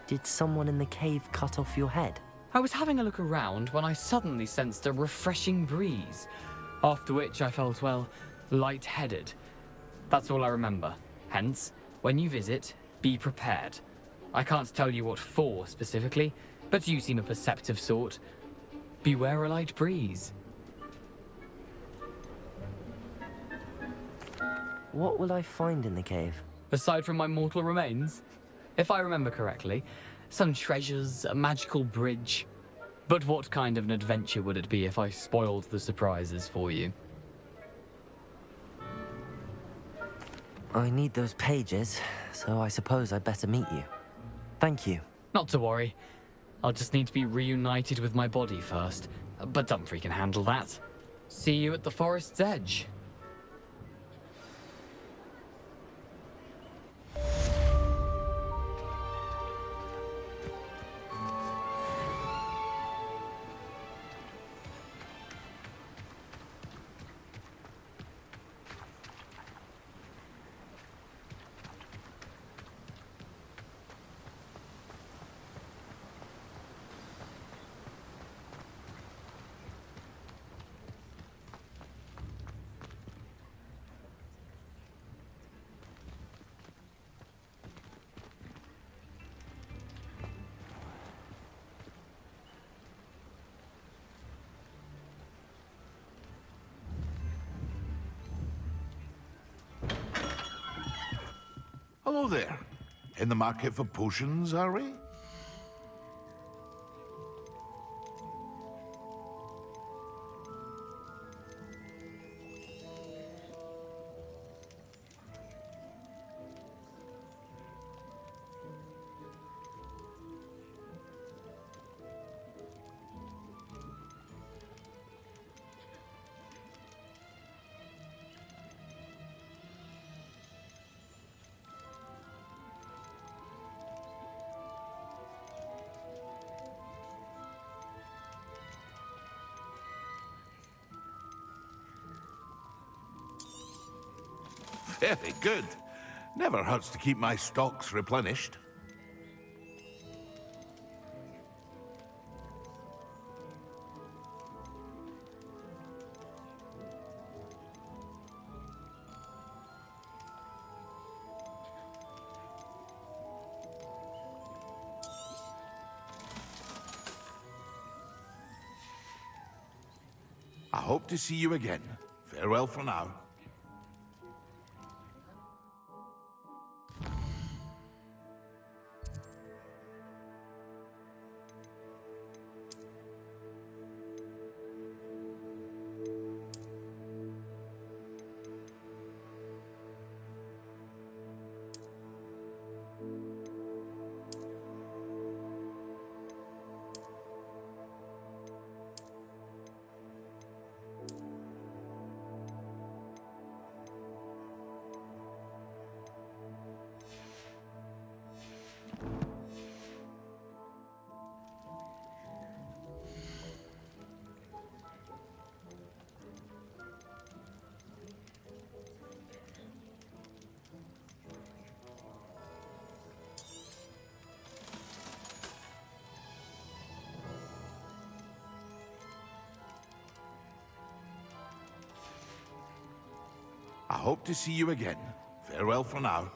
Did someone in the cave cut off your head? I was having a look around when I suddenly sensed a refreshing breeze, after which I felt, well, lightheaded. That's all I remember. Hence, when you visit, be prepared. I can't tell you what for specifically, but you seem a perceptive sort. Beware a light breeze. What will I find in the cave? Aside from my mortal remains, if I remember correctly, some treasures, a magical bridge. But what kind of an adventure would it be if I spoiled the surprises for you? I need those pages, so I suppose I'd better meet you. Thank you. Not to worry. I'll just need to be reunited with my body first. But Dumfrey can handle that. See you at the forest's edge. Hello there. In the market for potions, are we? Very good. Never hurts to keep my stocks replenished. I hope to see you again. Farewell for now. I hope to see you again. Farewell for now.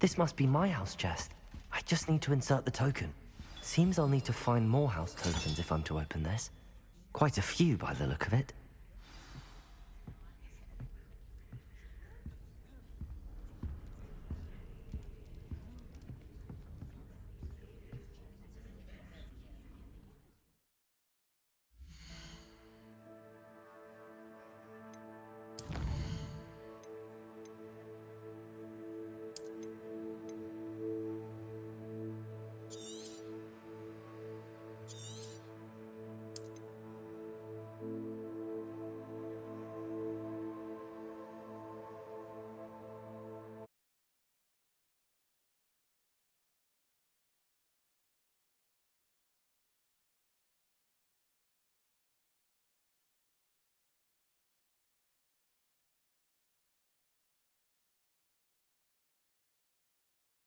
This must be my house chest. I just need to insert the token. Seems I'll need to find more house tokens if I'm to open this. Quite a few by the look of it.